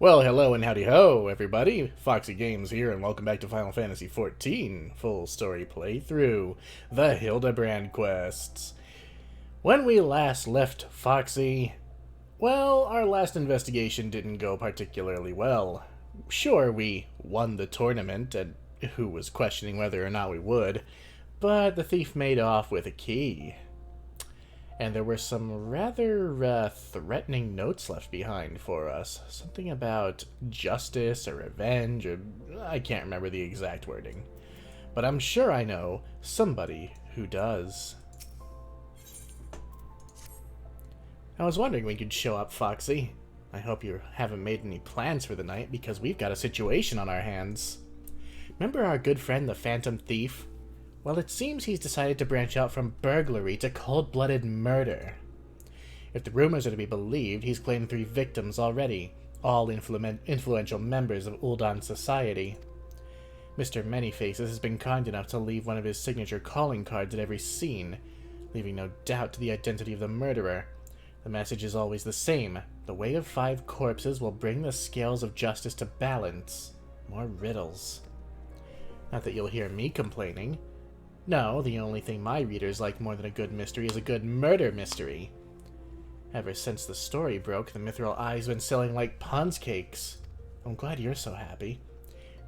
Well, hello and howdy ho, everybody. Foxy Games here, and welcome back to Final Fantasy XIV full story playthrough, the Hildibrand quests. When we last left Foxy, well, our last investigation didn't go particularly well. Sure, we won the tournament, and who was questioning whether or not we would, but the thief made off with a key. And there were some rather threatening notes left behind for us. Something about justice or revenge, or I can't remember the exact wording. But I'm sure I know somebody who does. I was wondering when you'd show up, Foxy. I hope you haven't made any plans for the night, because we've got a situation on our hands. Remember our good friend the Phantom Thief? Well, it seems he's decided to branch out from burglary to cold-blooded murder. If the rumors are to be believed, he's claimed 3 victims already, all influential members of Ul'dan society. Mr. Manyfaces has been kind enough to leave one of his signature calling cards at every scene, leaving no doubt to the identity of the murderer. The message is always the same. The weight of 5 corpses will bring the scales of justice to balance. More riddles. Not that you'll hear me complaining. No, the only thing my readers like more than a good mystery is a good murder mystery. Ever since the story broke, the Mithril Eye's been selling like Pond's cakes. I'm glad you're so happy.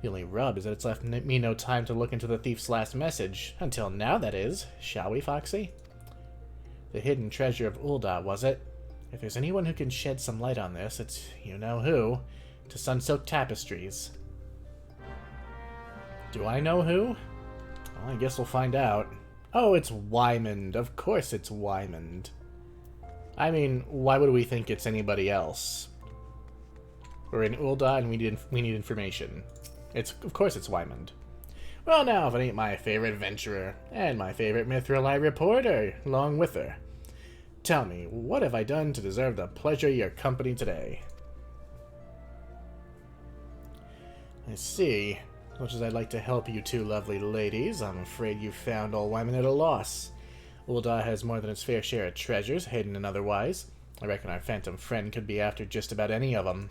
The only rub is that it's left me no time to look into the thief's last message. Until now, that is. Shall we, Foxy? The hidden treasure of Ul'dah, was it? If there's anyone who can shed some light on this, it's you-know-who. To Sunsilk Tapestries. Do I know who? Well, I guess we'll find out. Oh, it's Wymond. Of course it's Wymond. I mean, why would we think it's anybody else? We're in Ul'dah and we need information. Of course it's Wymond. Well, now, if it ain't my favorite adventurer, and my favorite Mithril Eye reporter, along with her. Tell me, what have I done to deserve the pleasure of your company today? I see. As much as I'd like to help you 2 lovely ladies, I'm afraid you found old Wyman at a loss. Ul'dah has more than its fair share of treasures, hidden and otherwise. I reckon our phantom friend could be after just about any of them.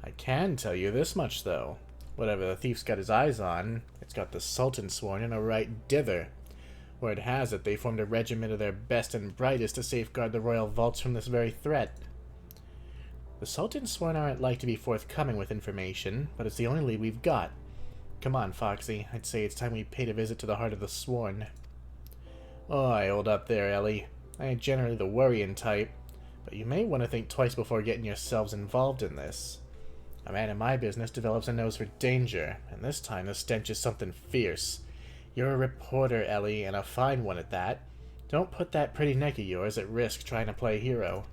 I can tell you this much, though. Whatever the thief's got his eyes on, it's got the Sultan sworn in a right dither. Word has it they formed a regiment of their best and brightest to safeguard the royal vaults from this very threat. The Sultan sworn aren't like to be forthcoming with information, but it's the only lead we've got. Come on, Foxy. I'd say it's time we paid a visit to the heart of the sworn. Oi, hold up there, Ellie. I ain't generally the worrying type, but you may want to think twice before getting yourselves involved in this. A man in my business develops a nose for danger, and this time the stench is something fierce. You're a reporter, Ellie, and a fine one at that. Don't put that pretty neck of yours at risk trying to play hero.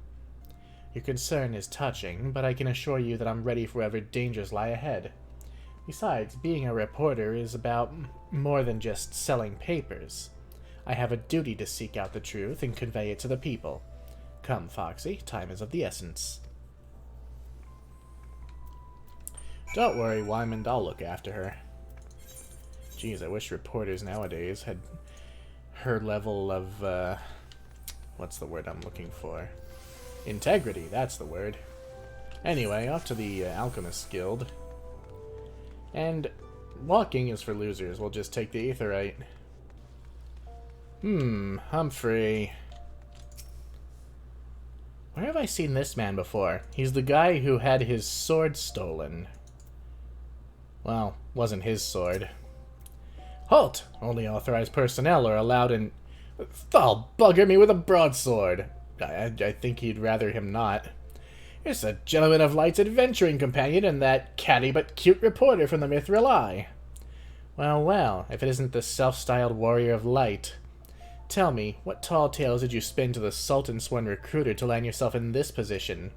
Your concern is touching, but I can assure you that I'm ready for whatever dangers lie ahead. Besides, being a reporter is about more than just selling papers. I have a duty to seek out the truth and convey it to the people. Come, Foxy, time is of the essence. Don't worry, Wymond, I'll look after her. Geez, I wish reporters nowadays had her level of, what's the word I'm looking for? Integrity, that's the word. Anyway, off to the Alchemist Guild. And walking is for losers. We'll just take the Aetheryte. Humphrey. Where have I seen this man before? He's the guy who had his sword stolen. Well, wasn't his sword. Halt! Only authorized personnel are allowed in... Thal bugger me with a broadsword. I think he'd rather him not. It's a gentleman of light's adventuring companion and that catty but cute reporter from the Mithril Eye. Well, well, if it isn't the self-styled warrior of light. Tell me, what tall tales did you spin to the Sultan sworn recruiter to land yourself in this position?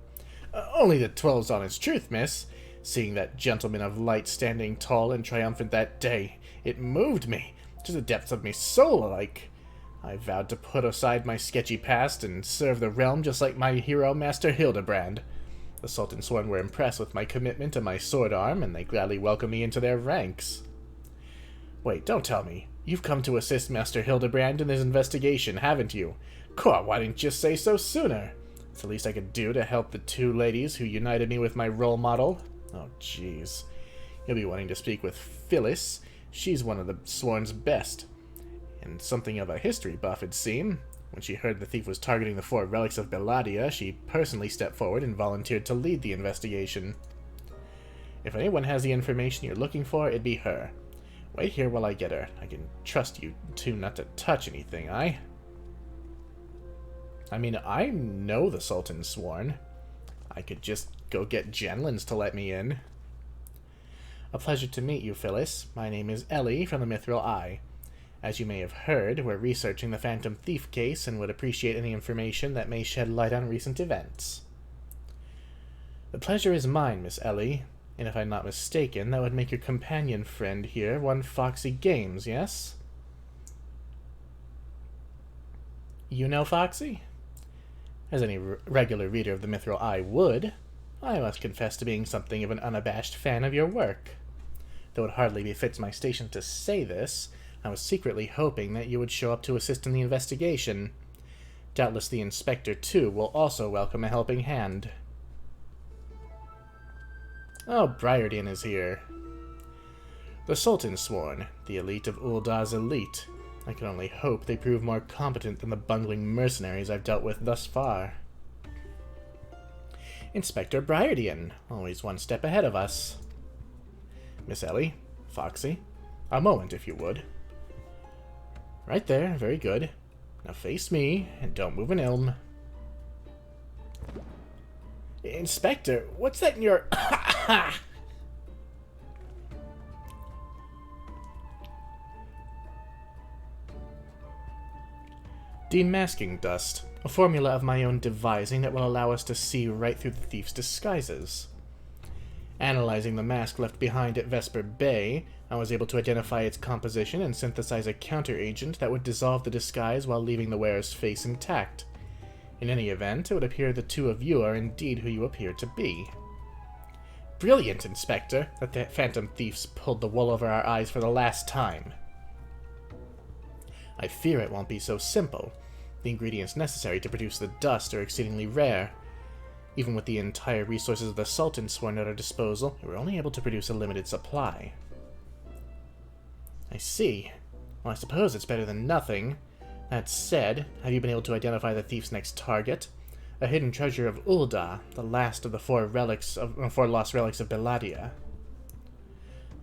Only the 12's honest truth, miss. Seeing that gentleman of light standing tall and triumphant that day, it moved me, to the depths of me soul alike. I vowed to put aside my sketchy past and serve the realm just like my hero, Master Hildibrand. The Sultan sworn were impressed with my commitment to my sword arm, and they gladly welcomed me into their ranks. Wait, don't tell me. You've come to assist Master Hildibrand in his investigation, haven't you? God, why didn't you say so sooner? It's the least I could do to help the two ladies who united me with my role model. Oh, jeez. You'll be wanting to speak with Phyllis. She's one of the Sworn's best. And something of a history buff, it'd seem. When she heard the thief was targeting the 4 relics of Belladia, she personally stepped forward and volunteered to lead the investigation. If anyone has the information you're looking for, it'd be her. Wait here while I get her. I can trust you two not to touch anything, I mean, I know the Sultan's sworn. I could just go get Genlins to let me in. A pleasure to meet you, Phyllis. My name is Ellie from the Mithril Eye. As you may have heard, we're researching the Phantom Thief case and would appreciate any information that may shed light on recent events. The pleasure is mine, Miss Ellie, and if I'm not mistaken, that would make your companion friend here one Foxy Games, yes? You know Foxy? As any regular reader of the Mithril Eye would, I must confess to being something of an unabashed fan of your work. Though it hardly befits my station to say this, I was secretly hoping that you would show up to assist in the investigation. Doubtless the Inspector, too, will also welcome a helping hand. Oh, Briardian is here. The Sultan's sworn, the elite of Uldah's elite. I can only hope they prove more competent than the bungling mercenaries I've dealt with thus far. Inspector Briardian, always one step ahead of us. Miss Ellie, Foxy, a moment if you would. Right there, very good. Now face me, and don't move an ilm. Inspector, what's that in your... Demasking dust, a formula of my own devising that will allow us to see right through the thief's disguises. Analyzing the mask left behind at Vesper Bay, I was able to identify its composition and synthesize a counter-agent that would dissolve the disguise while leaving the wearer's face intact. In any event, it would appear the two of you are indeed who you appear to be. Brilliant, Inspector, that the Phantom Thieves pulled the wool over our eyes for the last time. I fear it won't be so simple. The ingredients necessary to produce the dust are exceedingly rare. Even with the entire resources of the Sultan sworn at our disposal, we were only able to produce a limited supply. I see. Well, I suppose it's better than nothing. That said, have you been able to identify the thief's next target? A hidden treasure of Uldah, the last of the 4 lost relics of Belladia.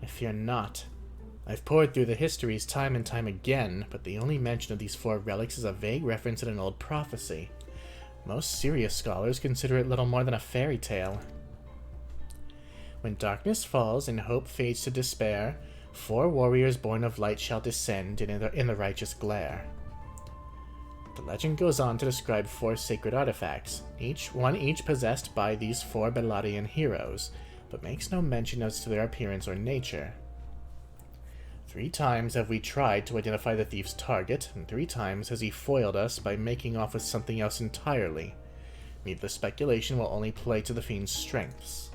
I fear not. I've pored through the histories time and time again, but the only mention of these 4 relics is a vague reference in an old prophecy. Most serious scholars consider it little more than a fairy tale. When darkness falls and hope fades to despair, 4 warriors born of light shall descend in the righteous glare. The legend goes on to describe 4 sacred artifacts, each possessed by these 4 Belladian heroes, but makes no mention as to their appearance or nature. 3 times have we tried to identify the thief's target, and 3 times has he foiled us by making off with something else entirely. Needless speculation will only play to the fiend's strengths.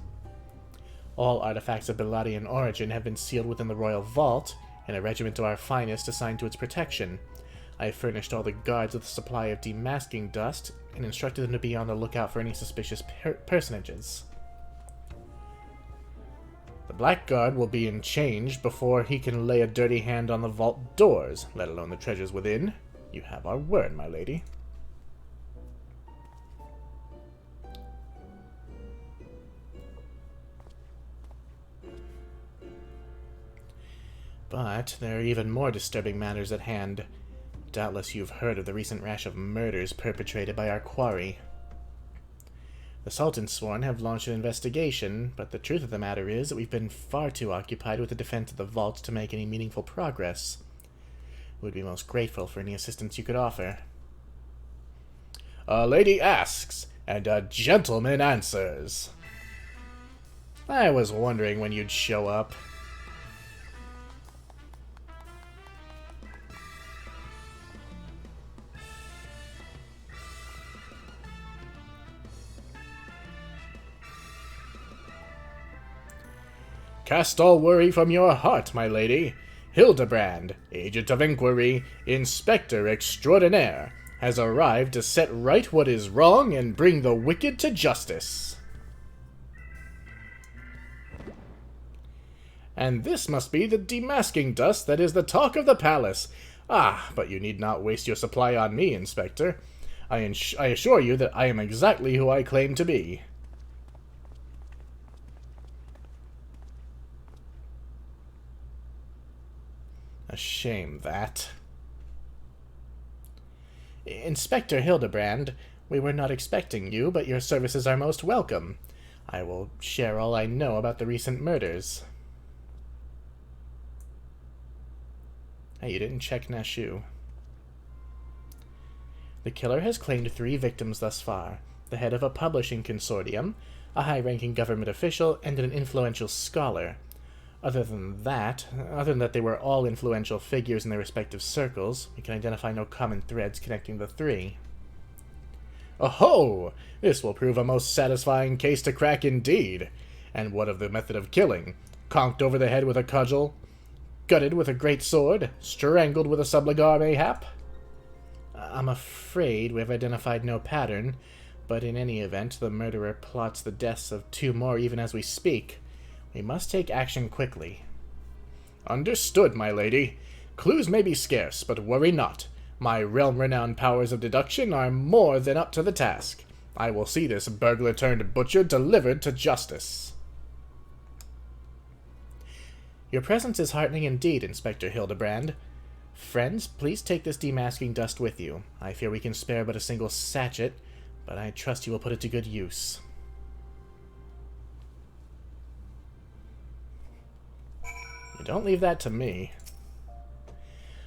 All artifacts of Belladian origin have been sealed within the royal vault, and a regiment of our finest assigned to its protection. I have furnished all the guards with a supply of demasking dust, and instructed them to be on the lookout for any suspicious personages. The Blackguard will be enchanged before he can lay a dirty hand on the vault doors, let alone the treasures within. You have our word, my lady. But there are even more disturbing matters at hand. Doubtless you've heard of the recent rash of murders perpetrated by our quarry. The Sultan's sworn have launched an investigation, but the truth of the matter is that we've been far too occupied with the defense of the vault to make any meaningful progress. We'd be most grateful for any assistance you could offer. A lady asks, and a gentleman answers. I was wondering when you'd show up. Cast all worry from your heart, my lady. Hildibrand, Agent of Inquiry, Inspector Extraordinaire, has arrived to set right what is wrong and bring the wicked to justice. And this must be the demasking dust that is the talk of the palace. Ah, but you need not waste your supply on me, Inspector. I assure you that I am exactly who I claim to be. A shame, that. Inspector Hildibrand, we were not expecting you, but your services are most welcome. I will share all I know about the recent murders. Hey, you didn't check Nashu. The killer has claimed 3 victims thus far. The head of a publishing consortium, a high-ranking government official, and an influential scholar. Other than that they were all influential figures in their respective circles, we can identify no common threads connecting the 3. Oh-ho! This will prove a most satisfying case to crack indeed. And what of the method of killing? Conked over the head with a cudgel? Gutted with a great sword? Strangled with a subligar, mayhap? I'm afraid we have identified no pattern, but in any event, the murderer plots the deaths of 2 more even as we speak. We must take action quickly. Understood, my lady. Clues may be scarce, but worry not. My realm-renowned powers of deduction are more than up to the task. I will see this burglar-turned-butcher delivered to justice. Your presence is heartening indeed, Inspector Hildibrand. Friends, please take this demasking dust with you. I fear we can spare but a single sachet, but I trust you will put it to good use. Don't leave that to me.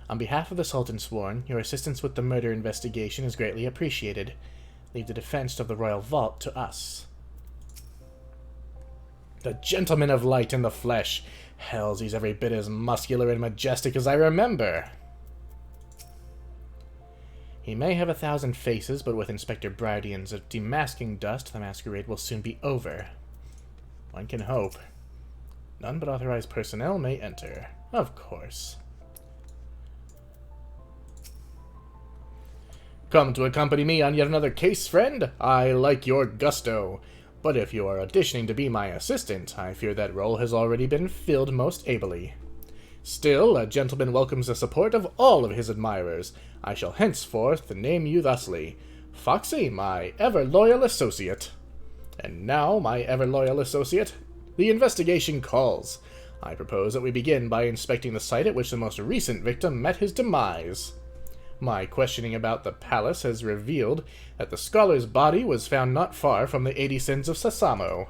On behalf of the Sultan Sworn, your assistance with the murder investigation is greatly appreciated. Leave the defense of the Royal Vault to us. The Gentleman of Light in the flesh. Hells, he's every bit as muscular and majestic as I remember. He may have 1,000 faces, but with Inspector Brydian's demasking dust, the masquerade will soon be over. One can hope. None but authorized personnel may enter. Of course. Come to accompany me on yet another case, friend? I like your gusto. But if you are auditioning to be my assistant, I fear that role has already been filled most ably. Still, a gentleman welcomes the support of all of his admirers. I shall henceforth name you thusly. Foxy, my ever-loyal associate. And now, my ever-loyal associate, the investigation calls. I propose that we begin by inspecting the site at which the most recent victim met his demise. My questioning about the palace has revealed that the scholar's body was found not far from the 80 Sins of Sasamo.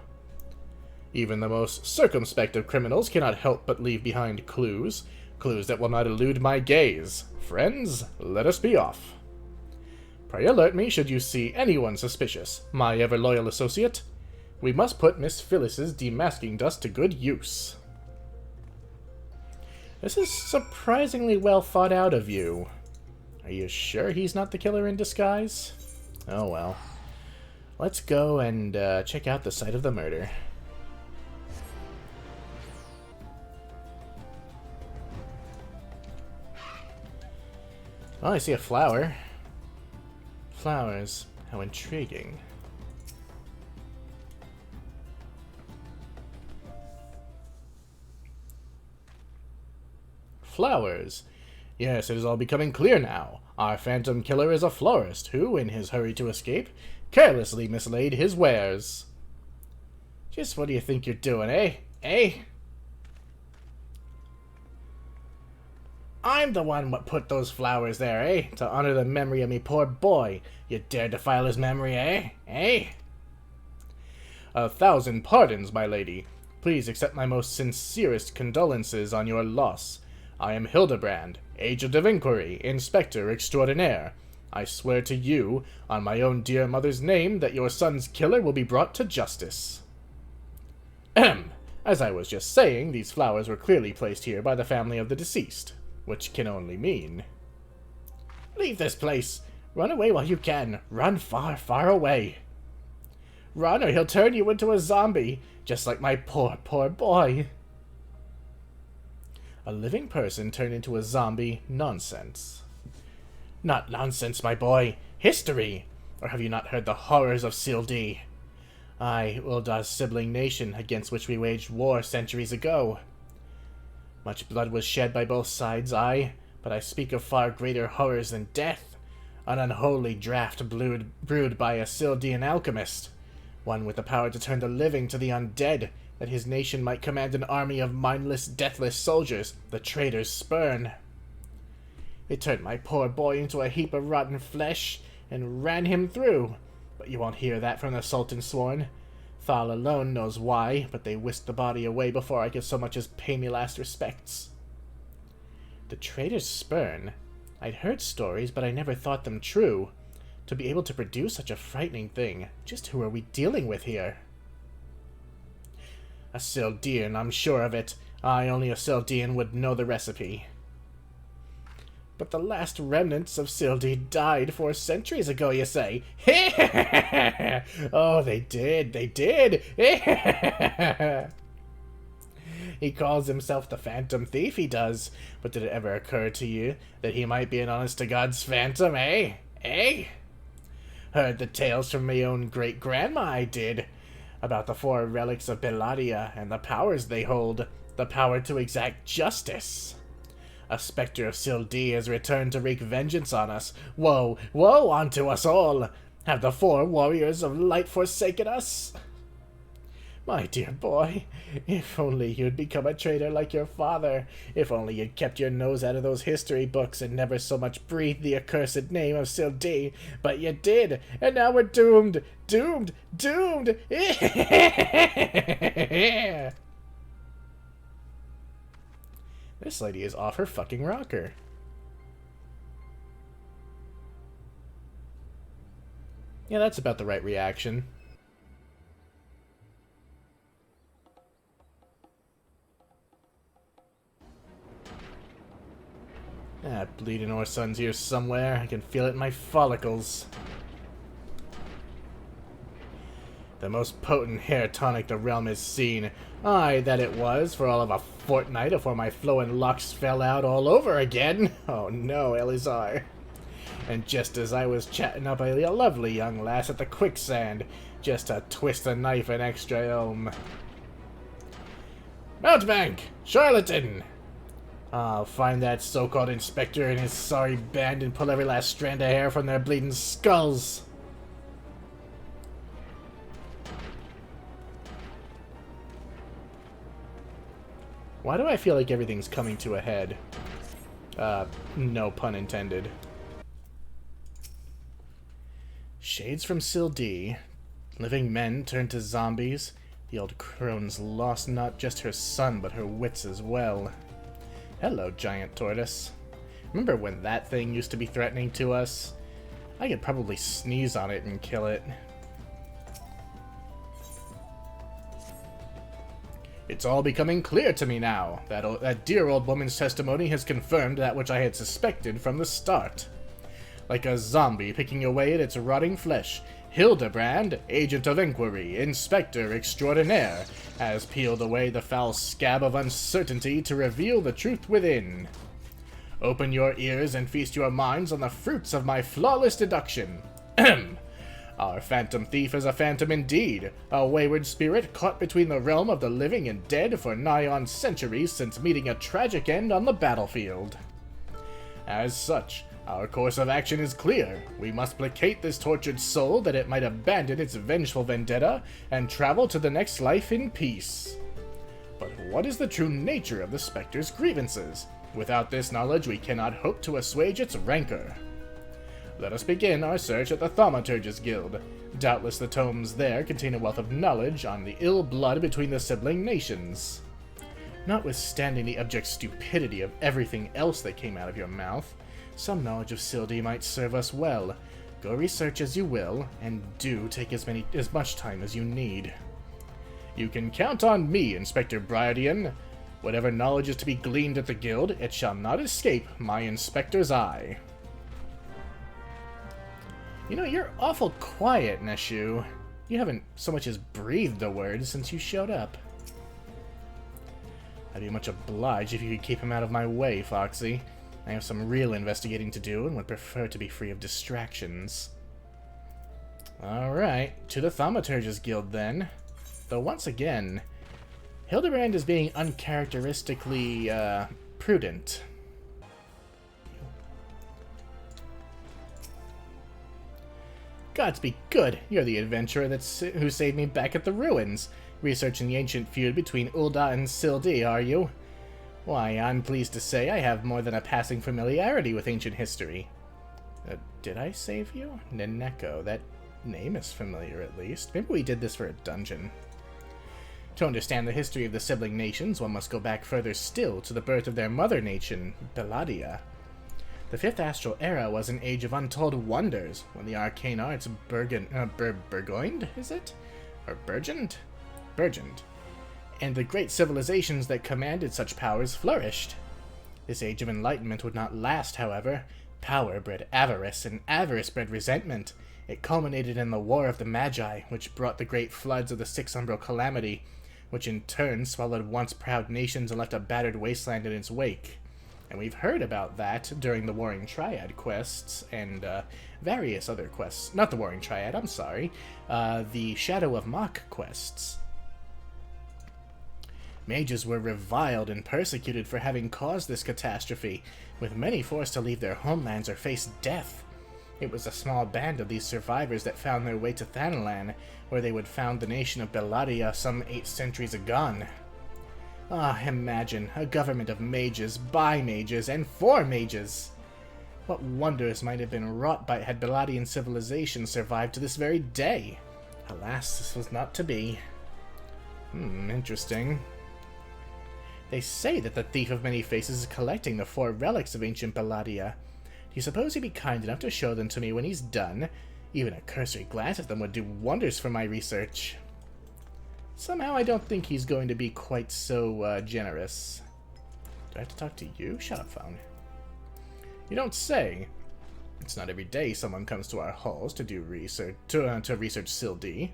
Even the most circumspect of criminals cannot help but leave behind clues, clues that will not elude my gaze. Friends, let us be off. Pray alert me should you see anyone suspicious, my ever-loyal associate. We must put Miss Phyllis's demasking dust to good use. This is surprisingly well thought out of you. Are you sure he's not the killer in disguise? Oh well. Let's go and check out the site of the murder. Oh, I see a flower. Flowers. How intriguing. Flowers. Yes, it is all becoming clear now. Our phantom killer is a florist who, in his hurry to escape, carelessly mislaid his wares. Just what do you think you're doing, eh? Eh? I'm the one what put those flowers there, eh? To honor the memory of me poor boy. You dare defile his memory, eh? Eh? 1,000 pardons, my lady. Please accept my most sincerest condolences on your loss. I am Hildibrand, Agent of Inquiry, Inspector Extraordinaire. I swear to you, on my own dear mother's name, that your son's killer will be brought to justice. Ahem. As I was just saying, these flowers were clearly placed here by the family of the deceased, which can only mean... Leave this place! Run away while you can. Run far, far away. Run or he'll turn you into a zombie, just like my poor, poor boy. A living person turned into a zombie? Nonsense. Not nonsense, my boy. History! Or have you not heard the horrors of XIV? Aye, Ulda's sibling nation against which we waged war centuries ago. Much blood was shed by both sides, aye, but I speak of far greater horrors than death. An unholy draught brewed by a Sildian alchemist. One with the power to turn the living to the undead, that his nation might command an army of mindless, deathless soldiers, the traitor's spurn. It turned my poor boy into a heap of rotten flesh, and ran him through. But you won't hear that from the Sultan sworn. Thal alone knows why, but they whisked the body away before I could so much as pay me last respects. The traitor's spurn? I'd heard stories, but I never thought them true. To be able to produce such a frightening thing, just who are we dealing with here? A Sildian, I'm sure of it. Only a Sildian would know the recipe. But the last remnants of Sildi died 4 centuries ago, you say? Oh, they did, they did! He calls himself the Phantom Thief, he does. But did it ever occur to you that he might be an honest-to-God's phantom, eh? Eh? Heard the tales from my own great-grandma, I did. About the 4 relics of Belladia and the powers they hold. The power to exact justice. A spectre of Sildi has returned to wreak vengeance on us. Woe, woe unto us all! Have the 4 warriors of light forsaken us? My dear boy, if only you'd become a traitor like your father. If only you'd kept your nose out of those history books and never so much breathed the accursed name of Sildi. But you did, and now we're doomed! Doomed! Doomed! This lady is off her fucking rocker. Yeah, that's about the right reaction. Bleeding Orsun's here somewhere. I can feel it in my follicles. The most potent hair tonic the realm has seen. Aye, that it was, for all of a fortnight afore my flowing locks fell out all over again. Oh no, Elizar. And just as I was chatting up a lovely young lass at the quicksand, just to twist a knife an extra ohm. Mountebank! Charlatan! I'll find that so-called inspector and his sorry band and pull every last strand of hair from their bleeding skulls. Why do I feel like everything's coming to a head? No pun intended. Shades from Sildi. Living men turned to zombies. The old crone's lost not just her son, but her wits as well. Hello, giant tortoise. Remember when that thing used to be threatening to us? I could probably sneeze on it and kill it. It's all becoming clear to me now. That dear old woman's testimony has confirmed that which I had suspected from the start. Like a zombie picking away at its rotting flesh, Hildibrand, agent of inquiry, inspector extraordinaire, has peeled away the foul scab of uncertainty to reveal the truth within. Open your ears and feast your minds on the fruits of my flawless deduction. Our phantom thief is a phantom indeed, a wayward spirit caught between the realm of the living and dead for nigh on centuries since meeting a tragic end on the battlefield. As such, our course of action is clear. We must placate this tortured soul that it might abandon its vengeful vendetta and travel to the next life in peace. But what is the true nature of the specter's grievances? Without this knowledge, we cannot hope to assuage its rancor. Let us begin our search at the Thaumaturge's Guild. Doubtless the tomes there contain a wealth of knowledge on the ill blood between the sibling nations. Notwithstanding the abject stupidity of everything else that came out of your mouth, some knowledge of Sildi might serve us well. Go research as you will, and do take as much time as you need. You can count on me, Inspector Briardian. Whatever knowledge is to be gleaned at the guild, it shall not escape my inspector's eye. You know, you're awful quiet, Neshu. You haven't so much as breathed a word since you showed up. I'd be much obliged if you could keep him out of my way, Foxy. I have some real investigating to do and would prefer to be free of distractions. Alright, to the Thaumaturge's Guild then. Though once again, Hildibrand is being uncharacteristically, prudent. Gods be good! You're the adventurer who saved me back at the ruins, researching the ancient feud between Ul'dah and Sil'Di, are you? Why, I'm pleased to say I have more than a passing familiarity with ancient history. Did I save you? Neneko, that name is familiar at least. Maybe we did this for a dungeon. To understand the history of the sibling nations, one must go back further still to the birth of their mother nation, Belladia. The Fifth Astral Era was an age of untold wonders, when the arcane arts burgeoned, is it? Or burgeoned? Burgeoned. And the great civilizations that commanded such powers flourished. This age of enlightenment would not last, however. Power bred avarice, and avarice bred resentment. It culminated in the War of the Magi, which brought the great floods of the Six Umbral Calamity, which in turn swallowed once proud nations and left a battered wasteland in its wake. And we've heard about that during the Warring Triad quests, and various other quests. Not the Warring Triad, I'm sorry. The Shadow of Mach quests. Mages were reviled and persecuted for having caused this catastrophe, with many forced to leave their homelands or face death. It was a small band of these survivors that found their way to Thanalan, where they would found the nation of Belladia some 8 centuries agone. Ah, imagine, a government of mages, by mages, and for mages! What wonders might have been wrought by had Belladian civilization survived to this very day? Alas, this was not to be. Interesting. They say that the Thief of Many Faces is collecting the 4 relics of ancient Belladia. Do you suppose he'd be kind enough to show them to me when he's done? Even a cursory glance at them would do wonders for my research. Somehow I don't think he's going to be quite so, generous. Do I have to talk to you? Shut up, phone. You don't say. It's not every day someone comes to our halls to do research, to research Sil'Di.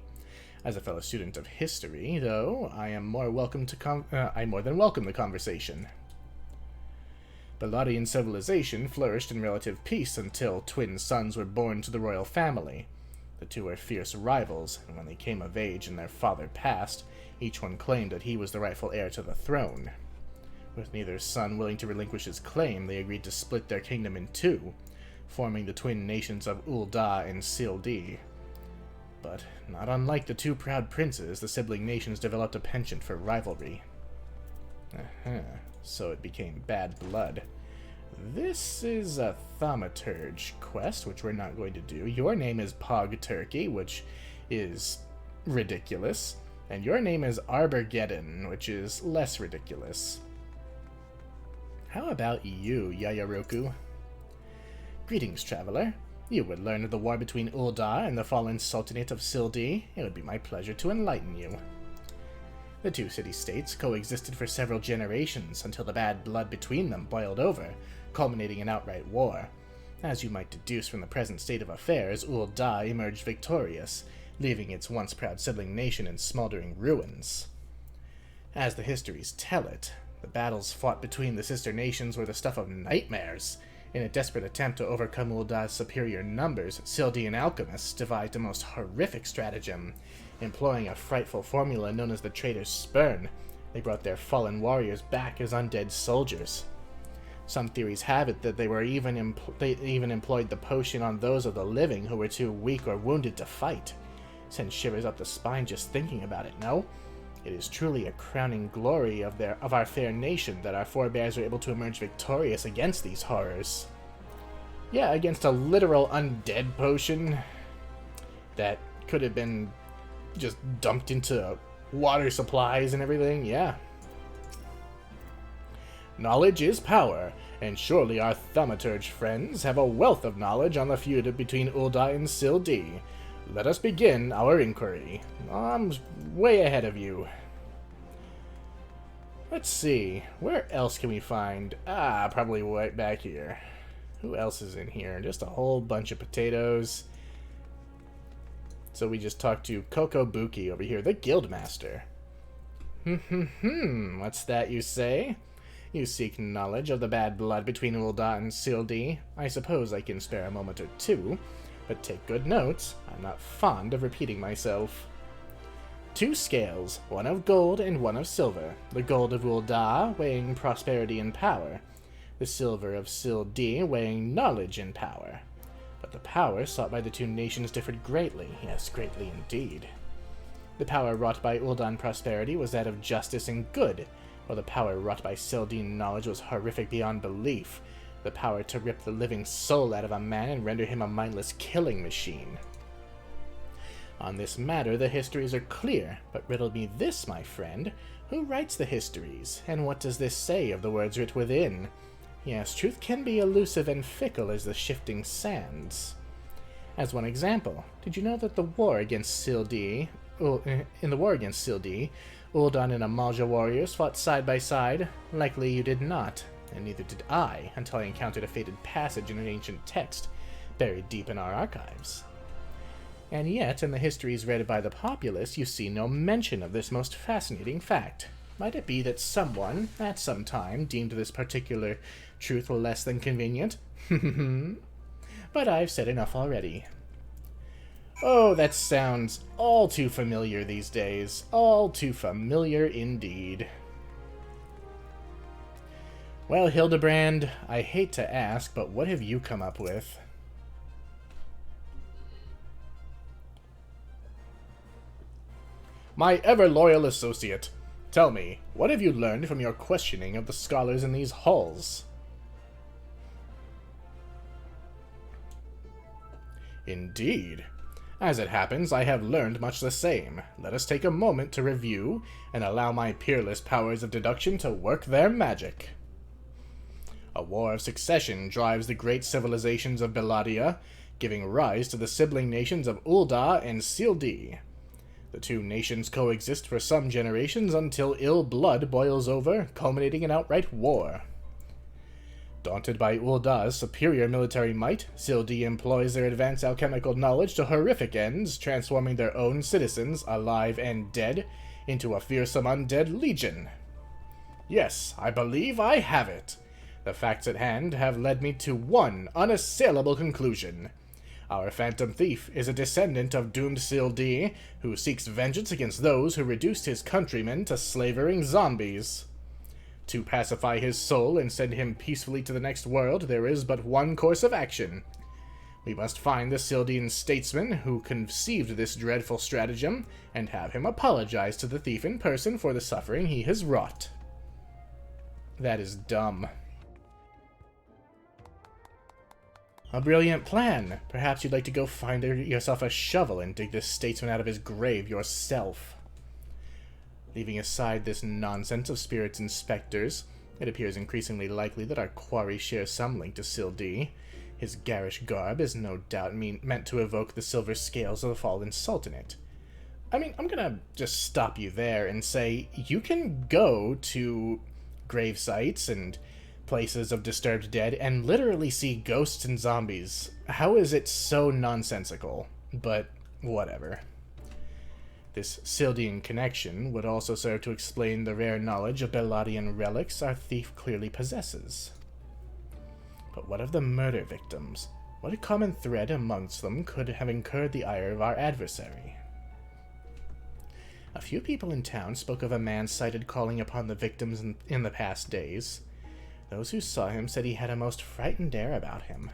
As a fellow student of history, though, I more than welcome the conversation. Belladian civilization flourished in relative peace until twin sons were born to the royal family. The two were fierce rivals, and when they came of age and their father passed, each one claimed that he was the rightful heir to the throne. With neither son willing to relinquish his claim, they agreed to split their kingdom in 2, forming the twin nations of Ul'dah and Sil'Di. But, not unlike the 2 proud princes, the sibling nations developed a penchant for rivalry. So it became bad blood. This is a Thaumaturge quest, which we're not going to do. Your name is Pog Turkey, which is ridiculous. And your name is Arbergeddon, which is less ridiculous. How about you, Yayaroku? Greetings, traveler. You would learn of the war between Ul'dah and the fallen Sultanate of Sil'Di. It would be my pleasure to enlighten you. The 2 city-states coexisted for several generations until the bad blood between them boiled over, culminating in outright war. As you might deduce from the present state of affairs, Ul'dah emerged victorious, leaving its once proud sibling nation in smoldering ruins. As the histories tell it, the battles fought between the sister nations were the stuff of nightmares. In a desperate attempt to overcome Ul'dah's superior numbers, Sil'Dian alchemists devised a most horrific stratagem. Employing a frightful formula known as the Traitor's Spurn, they brought their fallen warriors back as undead soldiers. Some theories have it that they even employed the potion on those of the living who were too weak or wounded to fight. Sends shivers up the spine just thinking about it, no? It is truly a crowning glory of our fair nation that our forebears were able to emerge victorious against these horrors. Yeah, against a literal undead potion that could have been just dumped into water supplies and everything, yeah. Knowledge is power, and surely our Thaumaturge friends have a wealth of knowledge on the feud between Ul'dah and Sil'Di. Let us begin our inquiry. I'm way ahead of you. Let's see, where else can we find... probably right back here. Who else is in here? Just a whole bunch of potatoes. So we just talked to Kokobuki over here, the Guildmaster. What's that you say? You seek knowledge of the bad blood between Ul'dah and Sildi. I suppose I can spare a moment or two, but take good notes. I'm not fond of repeating myself. 2 scales, one of gold and one of silver. The gold of Ul'dah, weighing prosperity and power. The silver of Sildi, weighing knowledge and power. But the power sought by the 2 nations differed greatly, yes, greatly indeed. The power wrought by Ul'dah in prosperity was that of justice and good, while the power wrought by Sildi in knowledge was horrific beyond belief, the power to rip the living soul out of a man and render him a mindless killing machine. On this matter the histories are clear, but riddle me this, my friend. Who writes the histories, and what does this say of the words writ within? Yes, truth can be elusive and fickle as the shifting sands. As one example, did you know that in the war against Sildi, Ul'dah and Amalja warriors fought side by side? Likely you did not, and neither did I, until I encountered a fated passage in an ancient text, buried deep in our archives. And yet, in the histories read by the populace, you see no mention of this most fascinating fact. Might it be that someone, at some time, deemed this particular truth less than convenient? But I've said enough already. Oh, that sounds all too familiar these days. All too familiar indeed. Well, Hildibrand, I hate to ask, but what have you come up with? My ever-loyal associate, tell me, what have you learned from your questioning of the scholars in these halls? Indeed. As it happens, I have learned much the same. Let us take a moment to review, and allow my peerless powers of deduction to work their magic. A war of succession drives the great civilizations of Belladia, giving rise to the sibling nations of Ul'dah and Sildi. The 2 nations coexist for some generations until ill blood boils over, culminating in outright war. Daunted by Ul'dah's superior military might, Sildi employs their advanced alchemical knowledge to horrific ends, transforming their own citizens, alive and dead, into a fearsome undead legion. Yes, I believe I have it. The facts at hand have led me to one unassailable conclusion. Our Phantom Thief is a descendant of doomed Sildi, who seeks vengeance against those who reduced his countrymen to slavering zombies. To pacify his soul and send him peacefully to the next world, there is but one course of action. We must find the Sildian statesman who conceived this dreadful stratagem, and have him apologize to the thief in person for the suffering he has wrought. That is dumb. A brilliant plan. Perhaps you'd like to go find yourself a shovel and dig this statesman out of his grave yourself. Leaving aside this nonsense of spirits and specters, it appears increasingly likely that our quarry shares some link to Sildi. His garish garb is no doubt meant to evoke the silver scales of the fallen sultanate. I mean, I'm gonna just stop you there and say, you can go to grave sites and places of disturbed dead and literally see ghosts and zombies. How is it so nonsensical? But whatever. This Sildian connection would also serve to explain the rare knowledge of Belladian relics our thief clearly possesses. But what of the murder victims? What common thread amongst them could have incurred the ire of our adversary? A few people in town spoke of a man sighted calling upon the victims in the past days. Those who saw him said he had a most frightened air about him.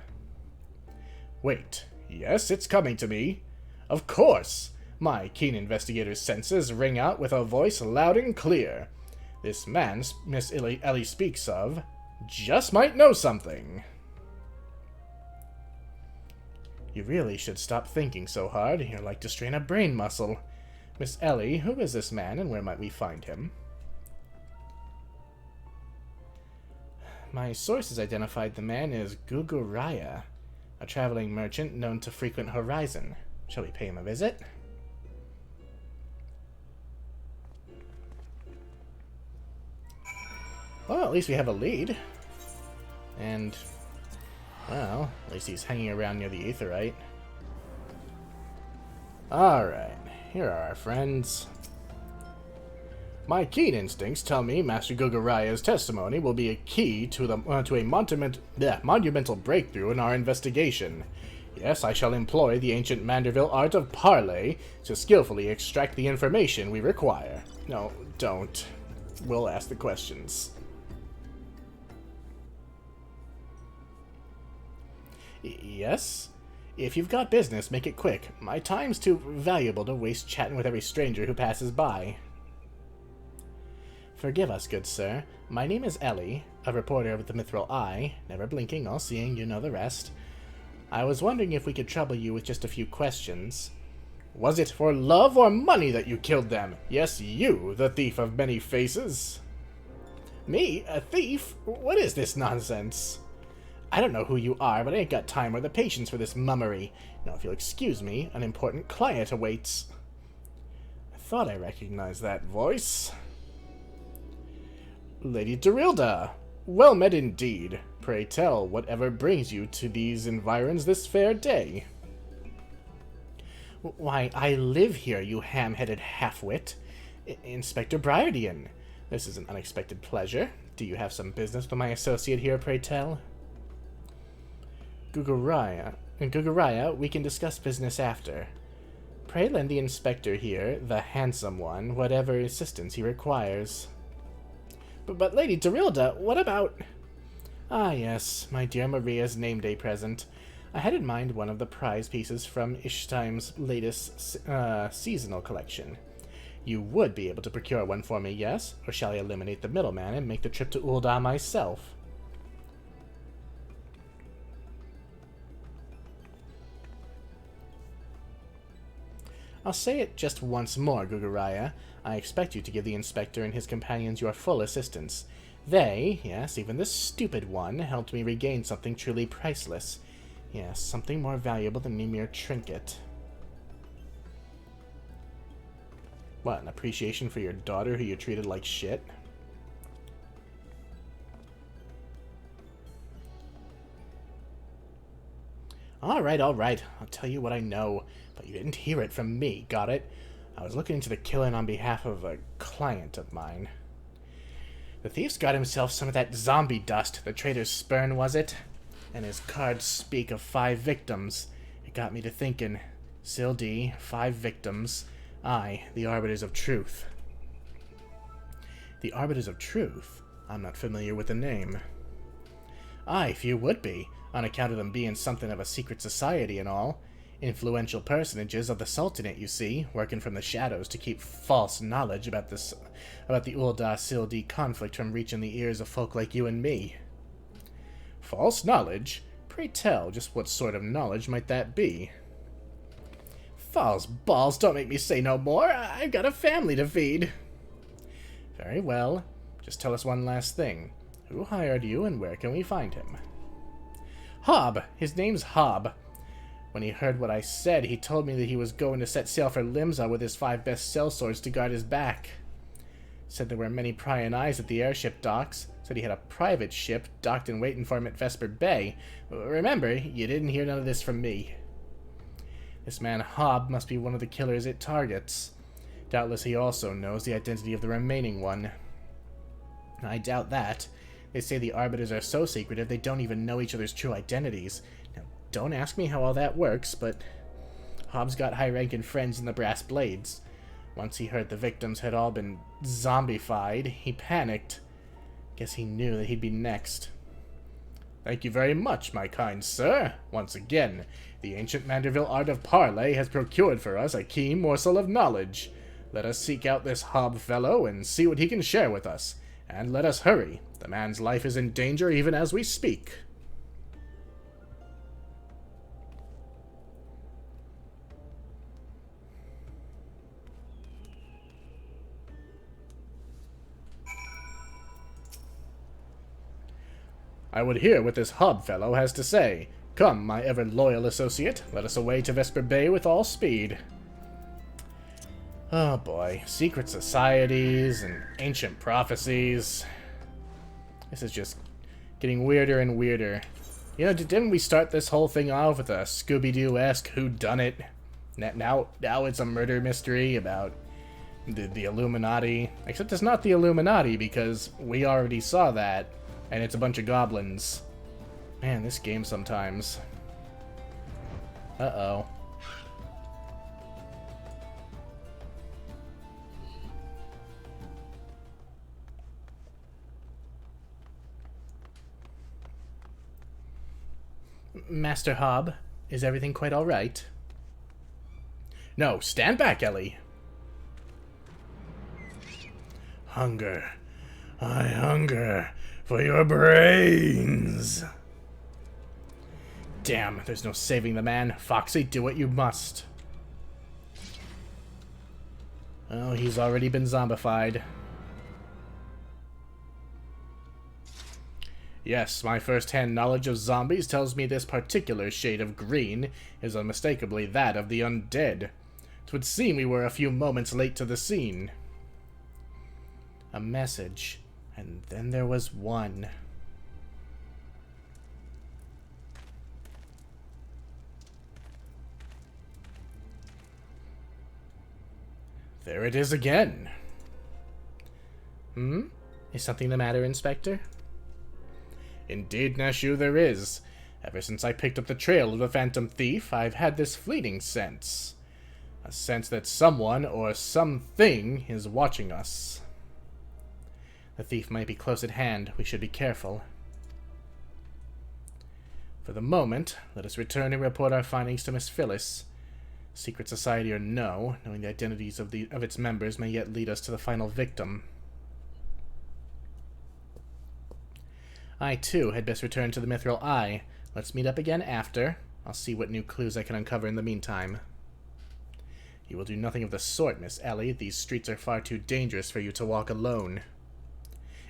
Wait, yes, it's coming to me. Of course! My keen investigator's senses ring out with a voice loud and clear. This man Miss Ellie speaks of just might know something. You really should stop thinking so hard. You're like to strain a brain muscle. Miss Ellie, who is this man and where might we find him? My sources identified the man as Guguraya, a traveling merchant known to frequent Horizon. Shall we pay him a visit? Well, at least we have a lead. And, well, at least he's hanging around near the Aetheryte. Alright, here are our friends. My keen instincts tell me Master Guguraya's testimony will be a key to a monumental breakthrough in our investigation. Yes, I shall employ the ancient Manderville art of parley to skillfully extract the information we require. No, don't. We'll ask the questions. Yes? If you've got business, make it quick. My time's too valuable to waste chatting with every stranger who passes by. Forgive us, good sir. My name is Ellie, a reporter of the Mithril Eye, never blinking, all seeing, you know the rest. I was wondering if we could trouble you with just a few questions. Was it for love or money that you killed them? Yes, you, the thief of many faces. Me? A thief? What is this nonsense? I don't know who you are, but I ain't got time or the patience for this mummery. Now, if you'll excuse me, an important client awaits. I thought I recognized that voice. Lady Dorilda! Well met indeed. Pray tell, whatever brings you to these environs this fair day? Why, I live here, you ham-headed half-wit. Inspector Briardian. This is an unexpected pleasure. Do you have some business with my associate here, pray tell? Guguraya, we can discuss business after. Pray lend the inspector here, the handsome one, whatever assistance he requires. But Lady Dorilda, what about... Ah, yes, my dear Maria's name day present. I had in mind one of the prize pieces from Ishtime's latest seasonal collection. You would be able to procure one for me, yes? Or shall I eliminate the middleman and make the trip to Ul'dah myself? I'll say it just once more, Guguraya. I expect you to give the inspector and his companions your full assistance. They, yes, even the stupid one, helped me regain something truly priceless. Yes, something more valuable than a mere trinket. What, an appreciation for your daughter who you treated like shit? Alright, I'll tell you what I know, but you didn't hear it from me, got it? I was looking into the killing on behalf of a client of mine. The thief's got himself some of that zombie dust, the traitor's spurn, was it? And his cards speak of 5 victims. It got me to thinking. Sildi, 5 victims. I, the Arbiters of Truth. The Arbiters of Truth? I'm not familiar with the name. Aye, few would be, on account of them being something of a secret society and all. Influential personages of the Sultanate, you see, working from the shadows to keep false knowledge about the Ul'dah-Sildi conflict from reaching the ears of folk like you and me. False knowledge? Pray tell, just what sort of knowledge might that be? False balls, don't make me say no more. I've got a family to feed. Very well. Just tell us one last thing. Who hired you and where can we find him? Hob! His name's Hob. When he heard what I said, he told me that he was going to set sail for Limsa with his 5 best sellswords to guard his back. Said there were many prying eyes at the airship docks. Said he had a private ship docked and waiting for him at Vesper Bay. Remember, you didn't hear none of this from me. This man Hob must be one of the killers it targets. Doubtless he also knows the identity of the remaining one. I doubt that. They say the Arbiters are so secretive they don't even know each other's true identities. Now, don't ask me how all that works, but Hobbs got high-ranking friends in the Brass Blades. Once he heard the victims had all been zombified, he panicked. Guess he knew that he'd be next. Thank you very much, my kind sir. Once again, the ancient Manderville art of parley has procured for us a keen morsel of knowledge. Let us seek out this Hob fellow and see what he can share with us. And let us hurry. The man's life is in danger even as we speak. I would hear what this Hob fellow has to say. Come, my ever-loyal associate, let us away to Vesper Bay with all speed. Oh boy, secret societies and ancient prophecies. This is just getting weirder and weirder. You know, didn't we start this whole thing off with a Scooby-Doo-esque whodunit? Now it's a murder mystery about The Illuminati. Except it's not the Illuminati, because we already saw that, and it's a bunch of goblins. Man, this game sometimes. Uh-oh. Master Hob, is everything quite all right? No, stand back, Ellie. Hunger. I hunger for your brains. Damn, there's no saving the man. Foxy, do what you must. Oh, he's already been zombified. Yes, my first-hand knowledge of zombies tells me this particular shade of green is unmistakably that of the undead. 'Twould seem we were a few moments late to the scene. A message, and then there was one. There it is again. Is something the matter, Inspector? Indeed, Nashu, there is. Ever since I picked up the trail of the Phantom Thief, I've had this fleeting sense. A sense that someone, or something, is watching us. The thief might be close at hand. We should be careful. For the moment, let us return and report our findings to Miss Phyllis. Secret society or no, knowing the identities of its members may yet lead us to the final victim. I, too, had best return to the Mithril Eye. Let's meet up again after. I'll see what new clues I can uncover in the meantime. You will do nothing of the sort, Miss Ellie. These streets are far too dangerous for you to walk alone.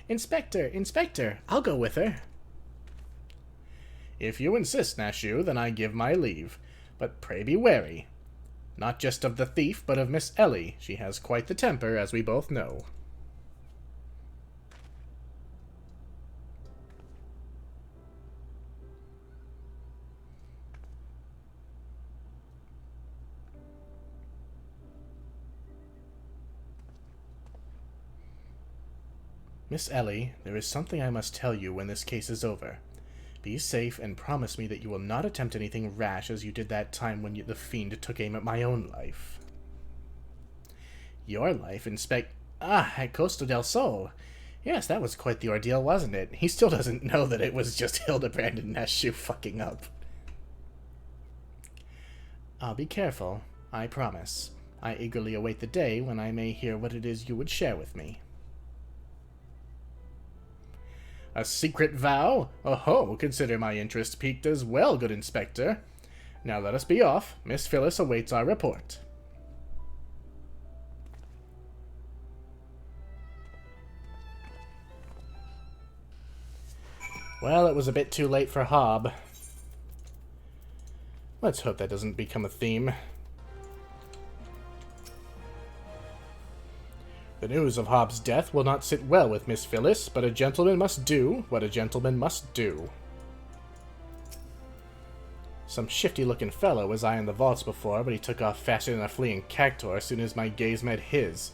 Inspector! Inspector! I'll go with her. If you insist, Nashu, then I give my leave. But pray be wary. Not just of the thief, but of Miss Ellie. She has quite the temper, as we both know. Miss Ellie, there is something I must tell you when this case is over. Be safe and promise me that you will not attempt anything rash as you did that time when the fiend took aim at my own life. Your life, at Costa del Sol. Yes, that was quite the ordeal, wasn't it? He still doesn't know that it was just Hildibrand and Nashu fucking up. I'll be careful, I promise. I eagerly await the day when I may hear what it is you would share with me. A secret vow? Oh-ho, consider my interest piqued as well, good Inspector. Now let us be off. Miss Phyllis awaits our report. Well, it was a bit too late for Hob. Let's hope that doesn't become a theme. The news of Hob's death will not sit well with Miss Phyllis, but a gentleman must do what a gentleman must do. Some shifty-looking fellow was I in the vaults before, but he took off faster than a fleeing cactor as soon as my gaze met his.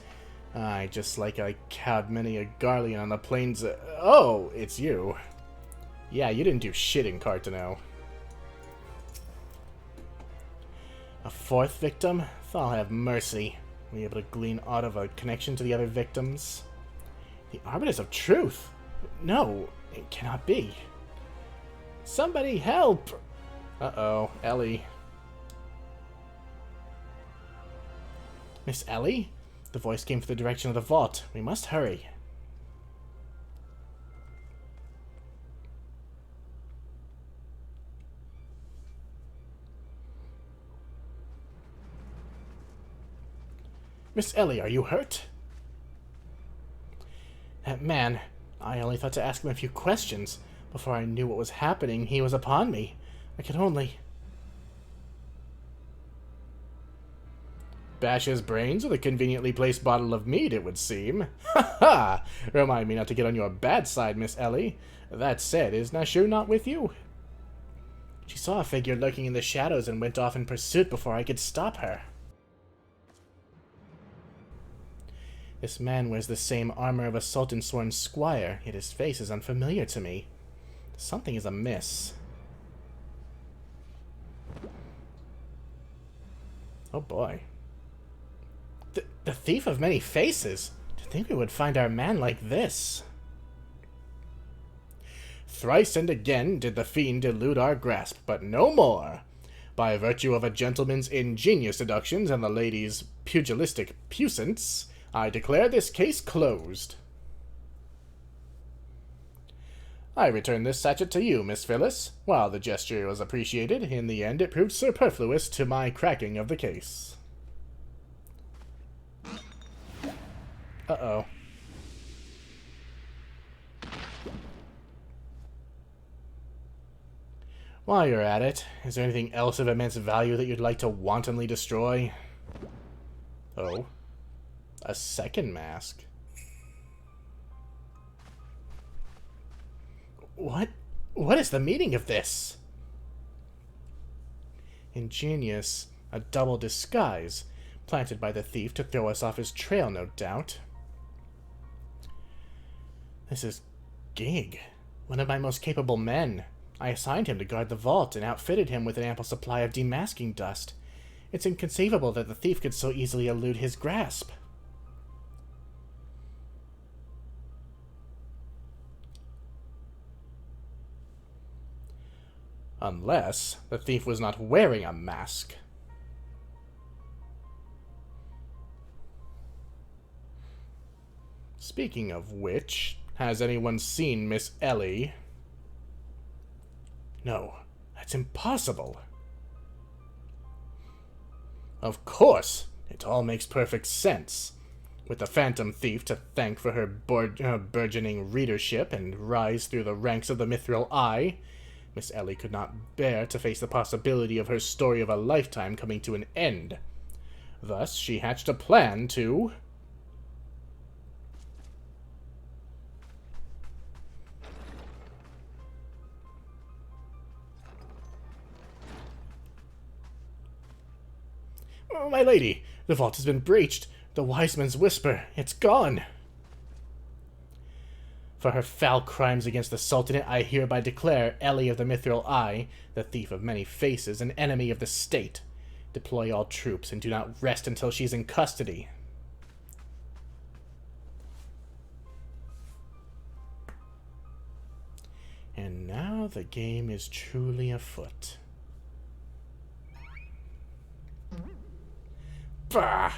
Aye, just like I cowed many a Garlean on the plains. Oh, it's you. Yeah, you didn't do shit in Cartano. A fourth victim? I'll have mercy. Were you able to glean aught of a connection to the other victims? The Arbiters of Truth? No, it cannot be. Somebody help! Uh-oh, Ellie. Miss Ellie? The voice came from the direction of the vault. We must hurry. Miss Ellie, are you hurt? That man, I only thought to ask him a few questions. Before I knew what was happening, he was upon me. I could only... Bash his brains with a conveniently placed bottle of mead, it would seem. Ha ha! Remind me not to get on your bad side, Miss Ellie. That said, is Nashu not with you? She saw a figure lurking in the shadows and went off in pursuit before I could stop her. This man wears the same armor of a Sultan-sworn squire, yet his face is unfamiliar to me. Something is amiss. Oh boy. The thief of many faces? To think we would find our man like this. Thrice and again did the fiend elude our grasp, but no more. By virtue of a gentleman's ingenious seductions and the lady's pugilistic puissance, I declare this case closed. I return this sachet to you, Miss Phyllis. While the gesture was appreciated, in the end it proved superfluous to my cracking of the case. Uh-oh. While you're at it, is there anything else of immense value that you'd like to wantonly destroy? Oh. A second mask. What is the meaning of this? Ingenious. A double disguise. Planted by the thief to throw us off his trail, no doubt. This is Gig, one of my most capable men. I assigned him to guard the vault and outfitted him with an ample supply of demasking dust. It's inconceivable that the thief could so easily elude his grasp. Unless the thief was not wearing a mask. Speaking of which, has anyone seen Miss Ellie? No, that's impossible. Of course, it all makes perfect sense. With the Phantom Thief to thank for her burgeoning readership and rise through the ranks of the Mithril Eye, Miss Ellie could not bear to face the possibility of her story of a lifetime coming to an end. Thus, she hatched a plan to... Oh, my lady, the vault has been breached. The wise man's whisper, it's gone. For her foul crimes against the Sultanate, I hereby declare Ellie of the Mithril Eye, the thief of many faces, an enemy of the state. Deploy all troops and do not rest until she's in custody. And now the game is truly afoot. Bah!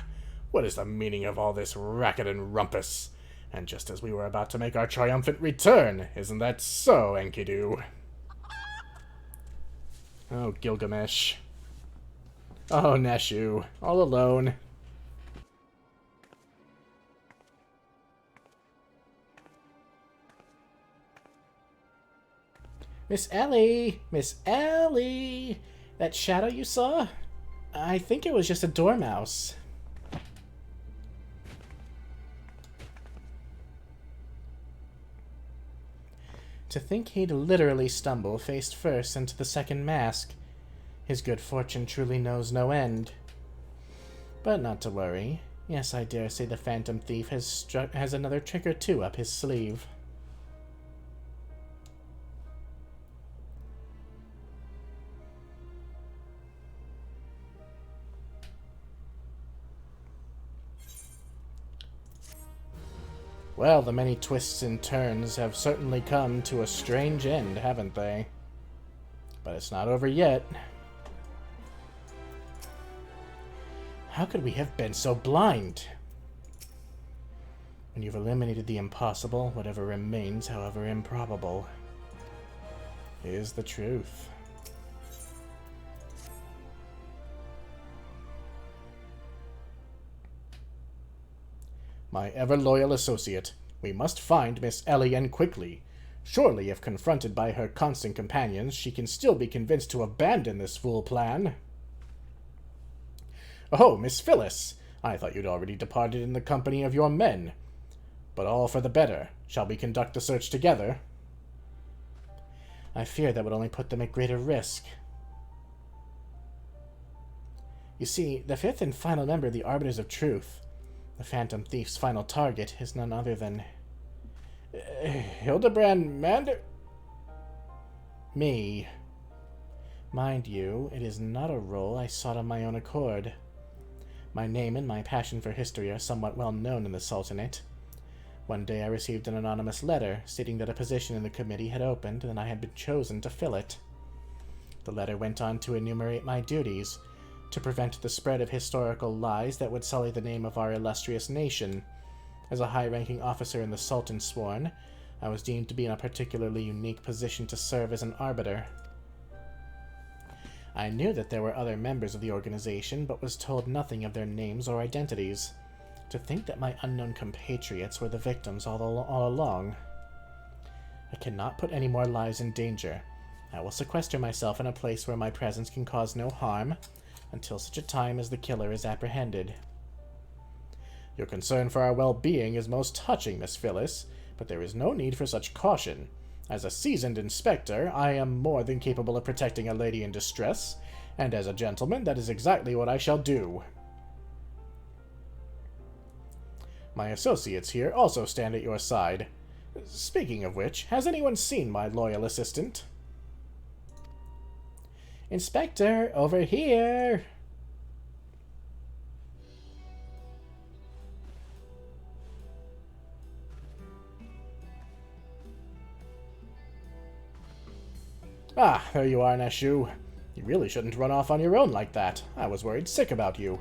What is the meaning of all this racket and rumpus? And just as we were about to make our triumphant return, isn't that so, Enkidu? Oh, Gilgamesh. Oh, Neshu. All alone. Miss Ellie! Miss Ellie! That shadow you saw? I think it was just a dormouse. To think he'd literally stumble face first into the second mask. His good fortune truly knows no end. But not to worry. Yes, I dare say the Phantom Thief has another trick or two up his sleeve. Well, the many twists and turns have certainly come to a strange end, haven't they? But it's not over yet. How could we have been so blind? When you've eliminated the impossible, whatever remains, however improbable, is the truth. My ever-loyal associate, we must find Miss Ellie, and quickly. Surely, if confronted by her constant companions, she can still be convinced to abandon this fool plan. Oh, Miss Phyllis! I thought you'd already departed in the company of your men. But all for the better. Shall we conduct the search together? I fear that would only put them at greater risk. You see, the fifth and final member of the Arbiters of Truth, The Phantom Thief's final target is none other than... Hildibrand Me. Mind you, it is not a role I sought on my own accord. My name and my passion for history are somewhat well known in the Sultanate. One day I received an anonymous letter stating that a position in the committee had opened and I had been chosen to fill it. The letter went on to enumerate my duties, to prevent the spread of historical lies that would sully the name of our illustrious nation. As a high-ranking officer in the Sultan's Sworn, I was deemed to be in a particularly unique position to serve as an arbiter. I knew that there were other members of the organization, but was told nothing of their names or identities. To think that my unknown compatriots were the victims all along. I cannot put any more lives in danger. I will sequester myself in a place where my presence can cause no harm, until such a time as the killer is apprehended. Your concern for our well-being is most touching, Miss Phyllis, but there is no need for such caution. As a seasoned inspector, I am more than capable of protecting a lady in distress, and as a gentleman, that is exactly what I shall do. My associates here also stand at your side. Speaking of which, has anyone seen my loyal assistant? Inspector, over here! Ah, there you are, Nashu. You really shouldn't run off on your own like that. I was worried sick about you.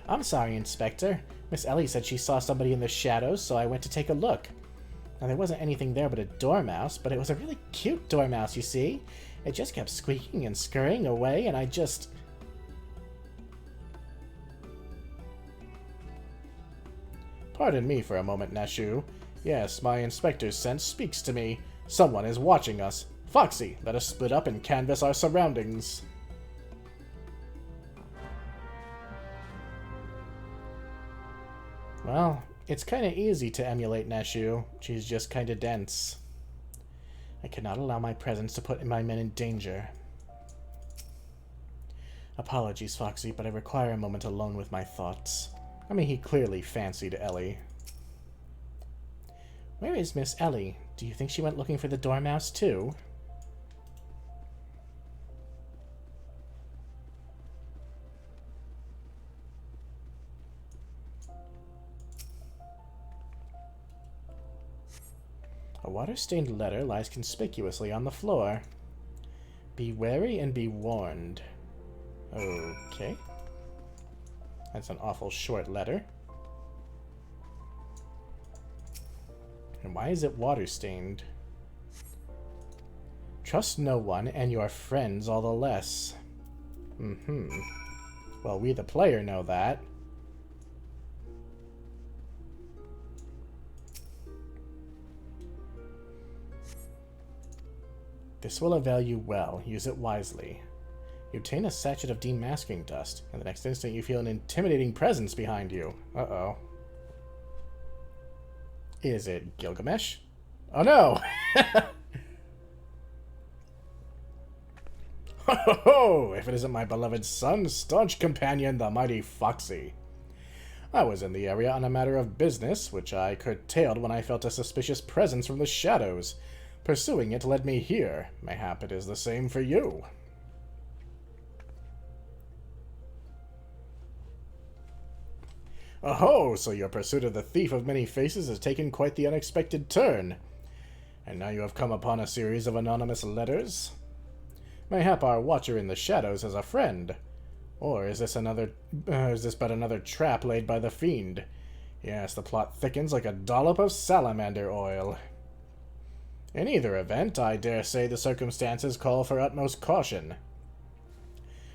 I'm sorry, Inspector. Miss Ellie said she saw somebody in the shadows, so I went to take a look. Now, there wasn't anything there but a dormouse, but it was a really cute dormouse, you see. It just kept squeaking and scurrying away, and I just... Pardon me for a moment, Nashu. Yes, my inspector's sense speaks to me. Someone is watching us. Foxy, let us split up and canvass our surroundings. Well, it's kinda easy to emulate Nashu. She's just kinda dense. I cannot allow my presence to put my men in danger. Apologies, Foxy, but I require a moment alone with my thoughts. I mean, he clearly fancied Ellie. Where is Miss Ellie? Do you think she went looking for the dormouse, too? A water-stained letter lies conspicuously on the floor. Be wary and be warned. Okay. That's an awful short letter. And why is it water-stained? Trust no one, and your friends all the less. Well, we the player know that. This will avail you well. Use it wisely. You obtain a sachet of demasking dust, and the next instant you feel an intimidating presence behind you. Uh-oh. Is it Gilgamesh? Oh no! Ho ho ho! If it isn't my beloved son, staunch companion, the mighty Foxy. I was in the area on a matter of business, which I curtailed when I felt a suspicious presence from the shadows. Pursuing it led me here. Mayhap it is the same for you. Oh, so your pursuit of the thief of many faces has taken quite the unexpected turn. And now you have come upon a series of anonymous letters? Mayhap our watcher in the shadows has a friend. Or is this but another trap laid by the fiend? Yes, the plot thickens like a dollop of salamander oil. In either event, I dare say the circumstances call for utmost caution.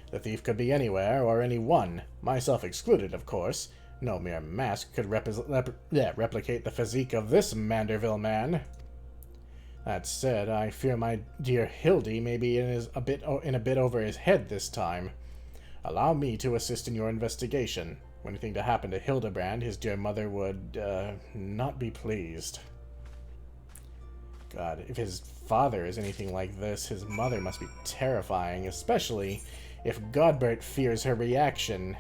The thief could be anywhere or anyone, myself excluded, of course. No mere mask could replicate the physique of this Manderville man. That said, I fear my dear Hildy may be in a bit over his head this time. Allow me to assist in your investigation. Were anything to happen to Hildibrand, his dear mother would, not be pleased. God, if his father is anything like this, his mother must be terrifying, especially if Godbert fears her reaction.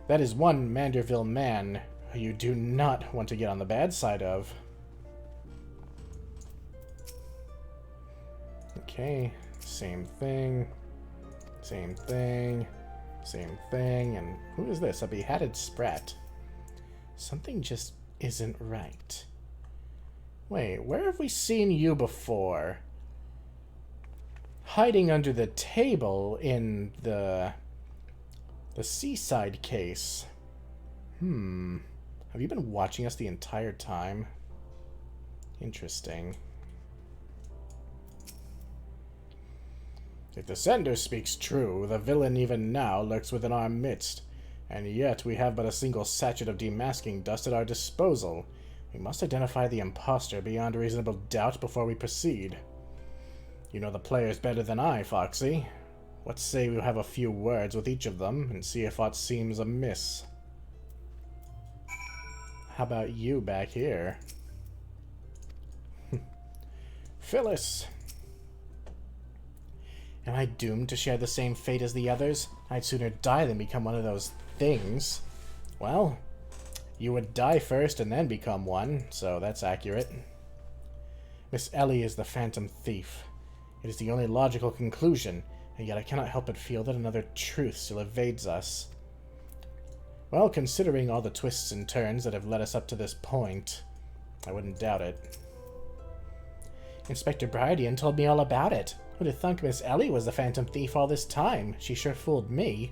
That is one Manderville man who you do not want to get on the bad side of. Okay, same thing, same thing, same thing, and who is this? A beheaded sprat. Something just isn't right. Wait, where have we seen you before? Hiding under the table in the seaside case. Have you been watching us the entire time? Interesting. If the sender speaks true, the villain even now lurks within our midst, and yet we have but a single sachet of demasking dust at our disposal. We must identify the imposter beyond reasonable doubt before we proceed. You know the players better than I, Foxy. Let's say we have a few words with each of them and see if aught seems amiss. How about you back here? Phyllis! Am I doomed to share the same fate as the others? I'd sooner die than become one of those things. Well, you would die first and then become one, so that's accurate. Miss Ellie is the Phantom Thief. It is the only logical conclusion, and yet I cannot help but feel that another truth still evades us. Well, considering all the twists and turns that have led us up to this point, I wouldn't doubt it. Inspector Brydian told me all about it. Who'd have thunk Miss Ellie was the Phantom Thief all this time? She sure fooled me.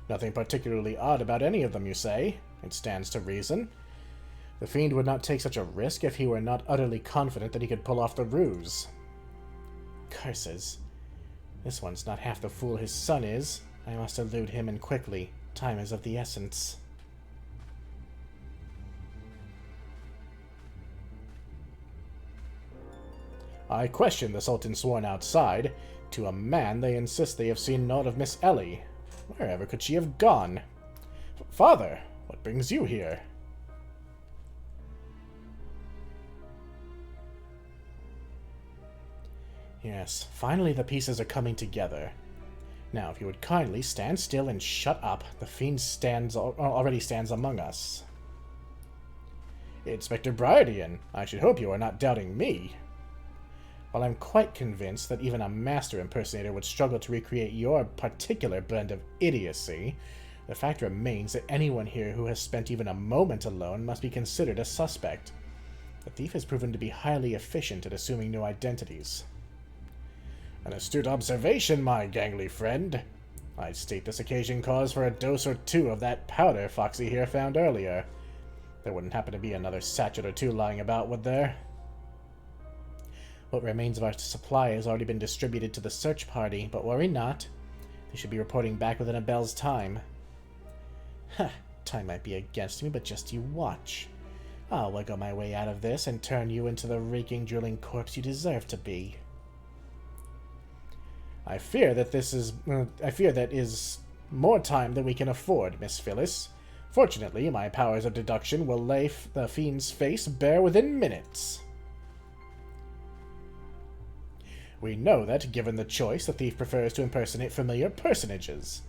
Nothing particularly odd about any of them, you say? It stands to reason. The fiend would not take such a risk if he were not utterly confident that he could pull off the ruse. Curses. This one's not half the fool his son is. I must elude him, and quickly. Time is of the essence. I question the Sultan sworn outside. To a man, they insist they have seen naught of Miss Ellie. Wherever could she have gone? Father, what brings you here? Yes, finally the pieces are coming together. Now, if you would kindly stand still and shut up, the fiend already stands among us. Inspector Brydian, I should hope you are not doubting me. While I'm quite convinced that even a master impersonator would struggle to recreate your particular blend of idiocy, the fact remains that anyone here who has spent even a moment alone must be considered a suspect. The thief has proven to be highly efficient at assuming new identities. An astute observation, my gangly friend. I'd state this occasion calls for a dose or two of that powder Foxy here found earlier. There wouldn't happen to be another sachet or two lying about, would there? What remains of our supply has already been distributed to the search party, but worry not. They should be reporting back within a bell's time. Ha! Time might be against me, but just you watch. I'll wiggle my way out of this and turn you into the reeking, drooling corpse you deserve to be. I fear that is more time than we can afford, Miss Phyllis. Fortunately, my powers of deduction will lay the fiend's face bare within minutes. We know that, given the choice, the thief prefers to impersonate familiar personages.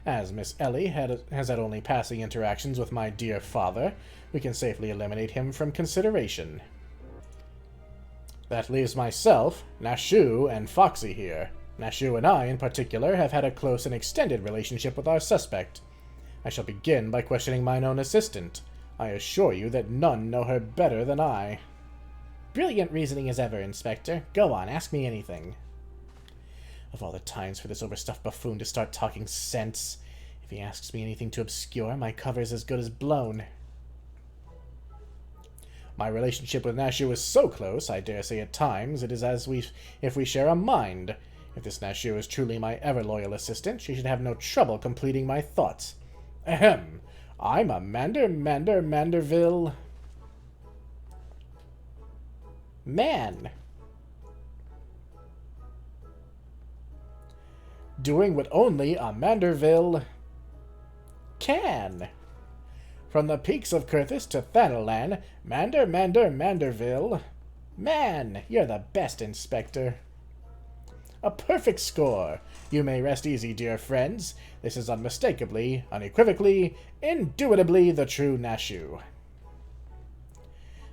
As Miss Ellie has had only passing interactions with my dear father, we can safely eliminate him from consideration. That leaves myself, Nashu, and Foxy here. Nashu and I, in particular, have had a close and extended relationship with our suspect. I shall begin by questioning mine own assistant. I assure you that none know her better than I. Brilliant reasoning as ever, Inspector. Go on, ask me anything. Of all the times for this overstuffed buffoon to start talking sense. If he asks me anything too obscure, my cover's as good as blown. My relationship with Nashu is so close, I dare say at times, it is as if we share a mind. If this Nashu is truly my ever-loyal assistant, she should have no trouble completing my thoughts. Ahem. I'm a Manderville... man. Doing what only a Manderville can. From the peaks of Kurthis to Thanalan, Manderville Man, you're the best, Inspector. A perfect score. You may rest easy, dear friends. This is unmistakably, unequivocally, indubitably the true Nashu.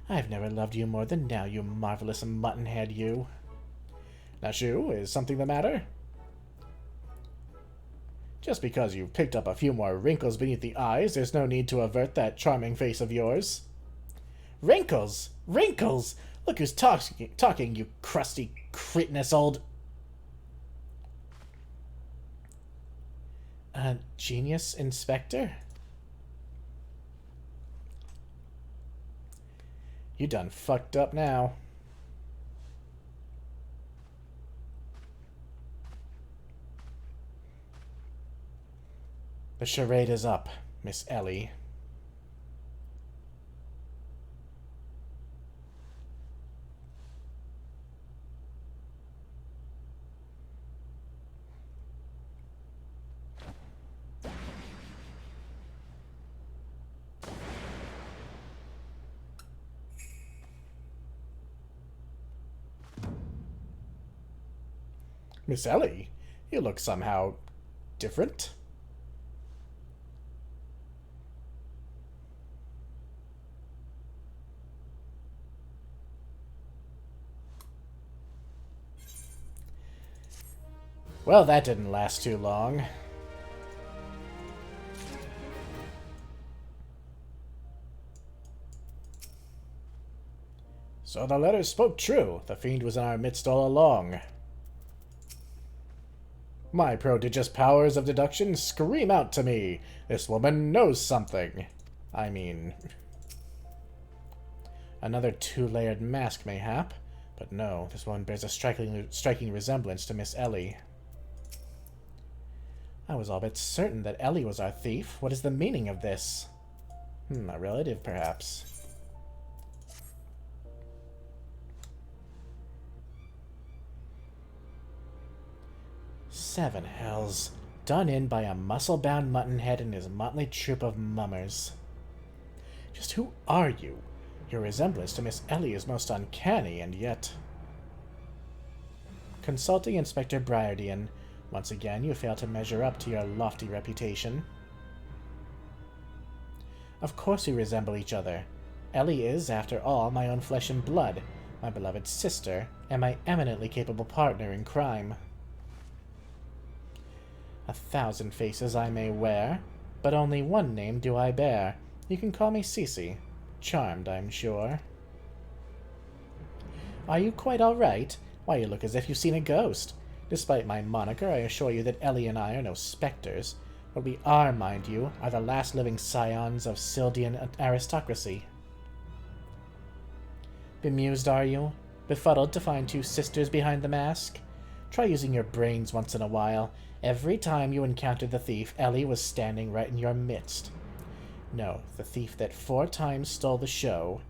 I've never loved you more than now, you marvelous mutton-head, you. Nashu, is something the matter? Just because you've picked up a few more wrinkles beneath the eyes, there's no need to avert that charming face of yours. Wrinkles? Wrinkles? Look who's talking, you crusty, cretinous old... Genius, Inspector? You done fucked up now. The charade is up, Miss Ellie. Miss Ellie, you look somehow different. Well, that didn't last too long. So the letters spoke true. The fiend was in our midst all along. My prodigious powers of deduction scream out to me. This woman knows something. I mean... Another two-layered mask, mayhap. But no, this one bears a striking resemblance to Miss Ellie. I was all but certain that Ellie was our thief. What is the meaning of this? A relative, perhaps. Seven hells. Done in by a muscle-bound muttonhead and his motley troop of mummers. Just who are you? Your resemblance to Miss Ellie is most uncanny, and yet... Consulting Inspector Briardian, once again you fail to measure up to your lofty reputation. Of course we resemble each other. Ellie is, after all, my own flesh and blood, my beloved sister, and my eminently capable partner in crime. 1,000 faces I may wear, but only one name do I bear. You can call me Cece. Charmed, I'm sure. Are you quite all right? Why, you look as if you've seen a ghost. Despite my moniker, I assure you that Ellie and I are no specters. What we are, mind you, are the last living scions of Sildian aristocracy. Bemused, are you? Befuddled to find two sisters behind the mask? Try using your brains once in a while. Every time you encountered the thief, Ellie was standing right in your midst. No, the thief that 4 times stole the show,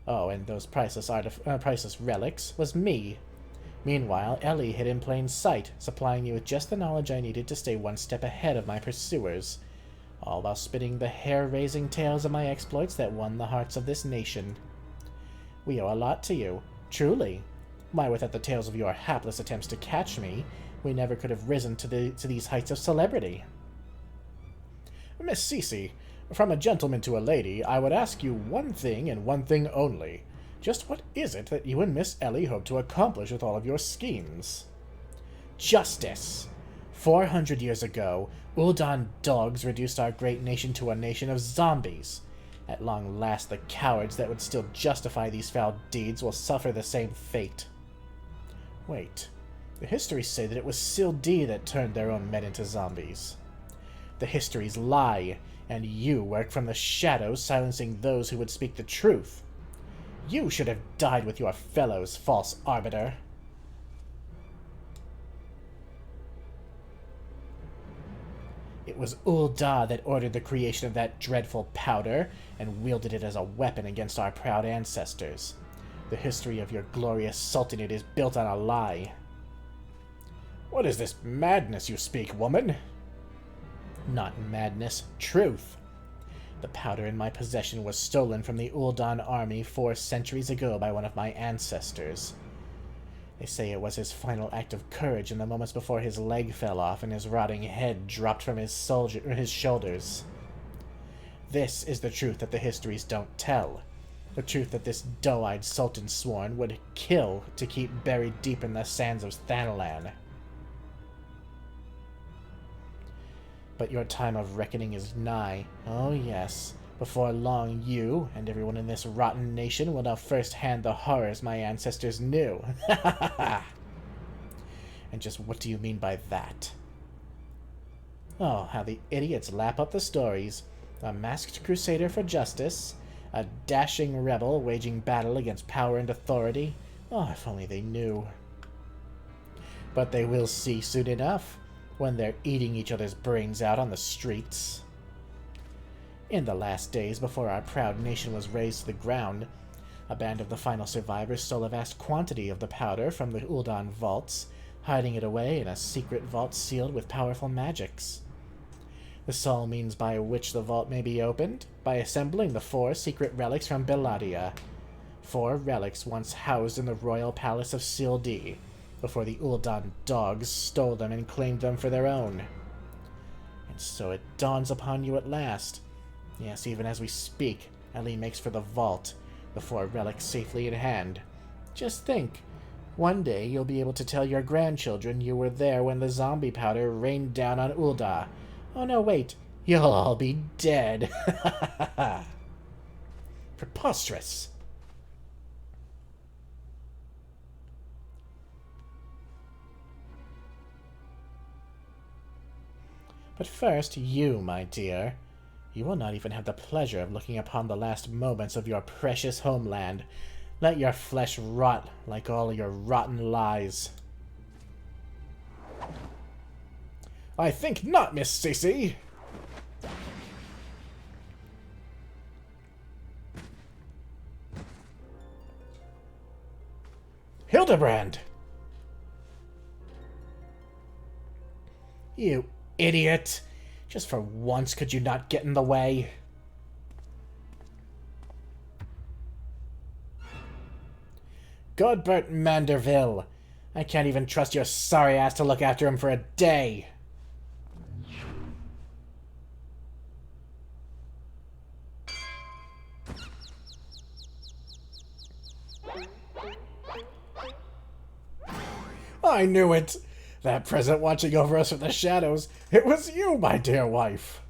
oh, and those priceless relics, was me. Meanwhile, Ellie hid in plain sight, supplying me with just the knowledge I needed to stay one step ahead of my pursuers, all while spinning the hair-raising tales of my exploits that won the hearts of this nation. We owe a lot to you, truly. Why, without the tales of your hapless attempts to catch me, we never could have risen to these heights of celebrity. Miss Cece, from a gentleman to a lady, I would ask you one thing and one thing only. Just what is it that you and Miss Ellie hope to accomplish with all of your schemes? Justice! 400 years ago, Uldan dogs reduced our great nation to a nation of zombies. At long last, the cowards that would still justify these foul deeds will suffer the same fate. Wait. The histories say that it was Sildi that turned their own men into zombies. The histories lie, and you work from the shadows, silencing those who would speak the truth. You should have died with your fellows, false arbiter. It was Ulda that ordered the creation of that dreadful powder, and wielded it as a weapon against our proud ancestors. The history of your glorious sultanate is built on a lie. What is this madness you speak, woman? Not madness, truth. The powder in my possession was stolen from the Uldan army 4 centuries ago by one of my ancestors. They say it was his final act of courage in the moments before his leg fell off and his rotting head dropped from his shoulders. This is the truth that the histories don't tell. The truth that this doe-eyed Sultan Sworn would kill to keep buried deep in the sands of Thanalan. But your time of reckoning is nigh. Oh yes. Before long, you, and everyone in this rotten nation, will know firsthand the horrors my ancestors knew. And just what do you mean by that? Oh, how the idiots lap up the stories. A masked crusader for justice. A dashing rebel waging battle against power and authority. Oh, if only they knew. But they will see soon enough, when they're eating each other's brains out on the streets. In the last days before our proud nation was razed to the ground, a band of the final survivors stole a vast quantity of the powder from the Uldan vaults, hiding it away in a secret vault sealed with powerful magics. The sole means by which the vault may be opened, by assembling the 4 secret relics from Beladia. 4 relics once housed in the royal palace of Sildi, before the Uldan dogs stole them and claimed them for their own. And so it dawns upon you at last. Yes, even as we speak, Ellie makes for the vault, the 4 relics safely in hand. Just think, one day you'll be able to tell your grandchildren you were there when the zombie powder rained down on Ulda. Oh no, wait, you'll all be dead. Preposterous. But first, you, my dear. You will not even have the pleasure of looking upon the last moments of your precious homeland. Let your flesh rot like all your rotten lies. I think not, Miss Cece. Hildibrand! You idiot! Just for once, could you not get in the way? Godbert Manderville! I can't even trust your sorry ass to look after him for a day! I knew it! That present watching over us from the shadows, it was you, my dear wife!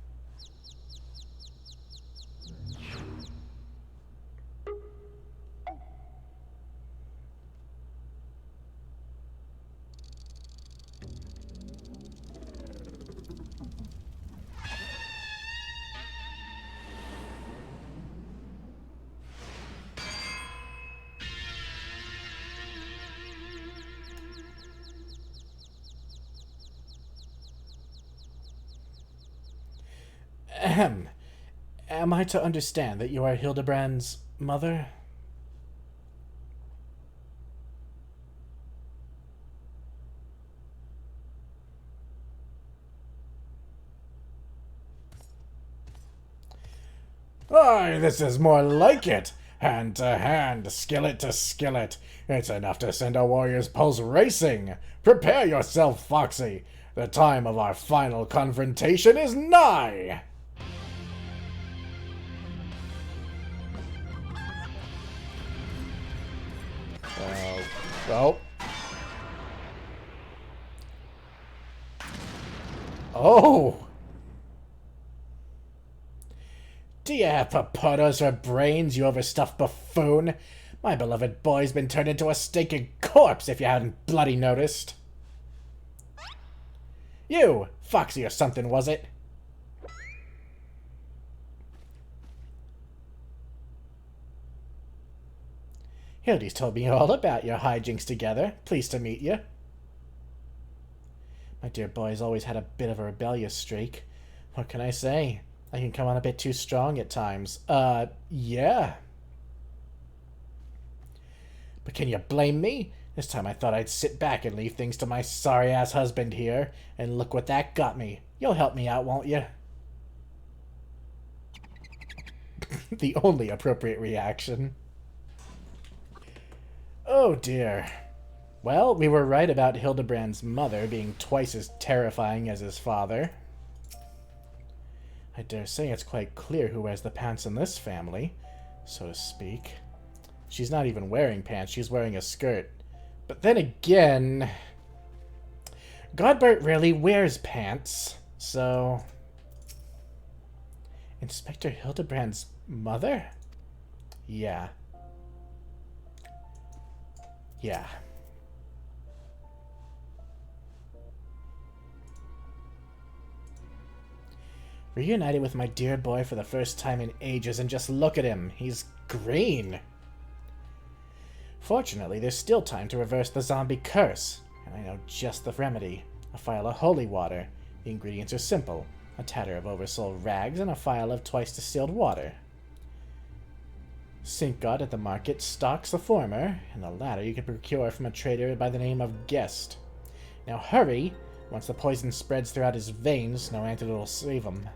Ahem. Am I to understand that you are Hildibrand's mother? Aye, this is more like it. Hand to hand, skillet to skillet. It's enough to send a warrior's pulse racing. Prepare yourself, Foxy. The time of our final confrontation is nigh. Oh. Oh! Do you have papados or brains, you overstuffed buffoon? My beloved boy's been turned into a stinking corpse, if you hadn't bloody noticed. You! Foxy or something, was it? Hildy's told me all about your hijinks together. Pleased to meet you. My dear boy's always had a bit of a rebellious streak. What can I say? I can come on a bit too strong at times. Yeah. But can you blame me? This time I thought I'd sit back and leave things to my sorry-ass husband here. And look what that got me. You'll help me out, won't you? The only appropriate reaction. Oh dear. Well, we were right about Hildibrand's mother being twice as terrifying as his father. I dare say it's quite clear who wears the pants in this family, so to speak. She's not even wearing pants, she's wearing a skirt. But then again, Godbert rarely wears pants, so... Inspector Hildibrand's mother? Yeah. Yeah. Reunited with my dear boy for the first time in ages, and just look at him. He's green. Fortunately, there's still time to reverse the zombie curse, and I know just the remedy. A phial of holy water. The ingredients are simple. A tatter of oversold rags and a phial of twice distilled water. Sinkgod at the market stocks the former, and the latter you can procure from a trader by the name of Guest. Now hurry! Once the poison spreads throughout his veins, no antidote will save him.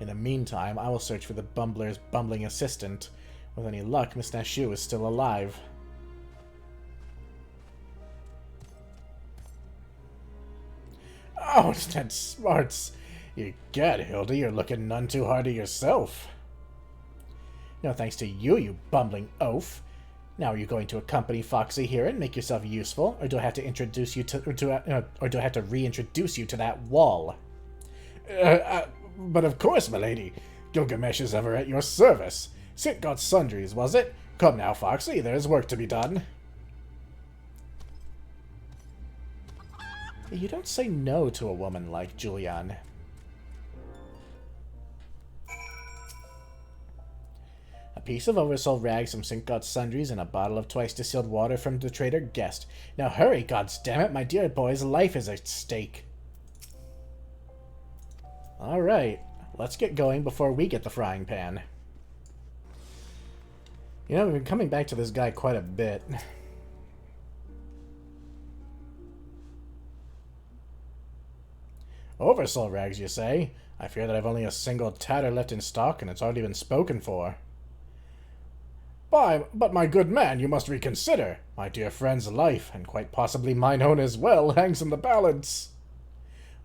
In the meantime, I will search for the bumbler's bumbling assistant. With any luck, Miss Nashu is still alive. Oh, that's smarts! Egad, Hildy, you're looking none too hard at yourself. No thanks to you, you bumbling oaf. Now are you going to accompany Foxy here and make yourself useful, or do I have to introduce you to, or do I have to reintroduce you to that wall? But of course, milady. Gilgamesh is ever at your service. Sinkgod Sundries, was it? Come now, Foxy, there's work to be done. You don't say no to a woman like Julianne. A piece of oversold rags from Sinkgod Sundries and a bottle of twice distilled water from the trader Guest. Now hurry, goddammit, my dear boy's life is at stake. Alright, let's get going before we get the frying pan. You know, we've been coming back to this guy quite a bit. Oversold rags, you say? I fear that I've only a single tatter left in stock, and it's already been spoken for. But my good man, you must reconsider. My dear friend's life, and quite possibly mine own as well, hangs in the balance.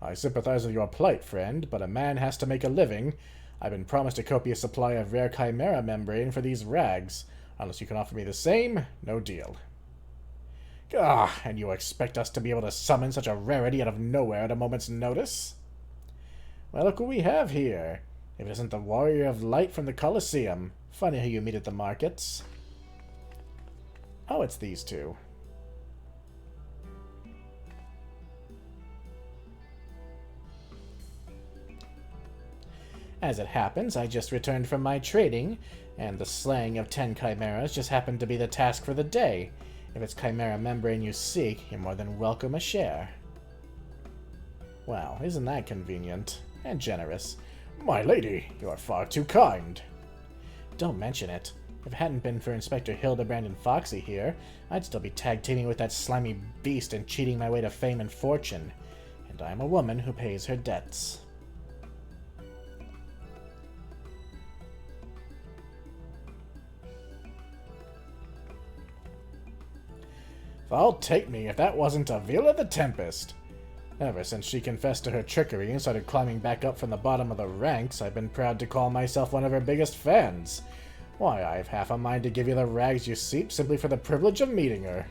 I sympathize with your plight, friend, but a man has to make a living. I've been promised a copious supply of rare chimera membrane for these rags. Unless you can offer me the same, no deal. Ah, and you expect us to be able to summon such a rarity out of nowhere at a moment's notice? Well, look what we have here. If it isn't the Warrior of Light from the Colosseum. Funny how you meet at the markets. Oh, it's these two. As it happens, I just returned from my trading, and the slaying of 10 chimeras just happened to be the task for the day. If it's chimera membrane you seek, you're more than welcome a share. Wow, isn't that convenient? And generous. My lady, you are far too kind. Don't mention it. If it hadn't been for Inspector Hildibrand and Foxy here, I'd still be tag-teaming with that slimy beast and cheating my way to fame and fortune. And I'm a woman who pays her debts. I'll take me if that wasn't Avila the Tempest. Ever since she confessed to her trickery and started climbing back up from the bottom of the ranks, I've been proud to call myself one of her biggest fans. Why, I've half a mind to give you the rags you seek simply for the privilege of meeting her.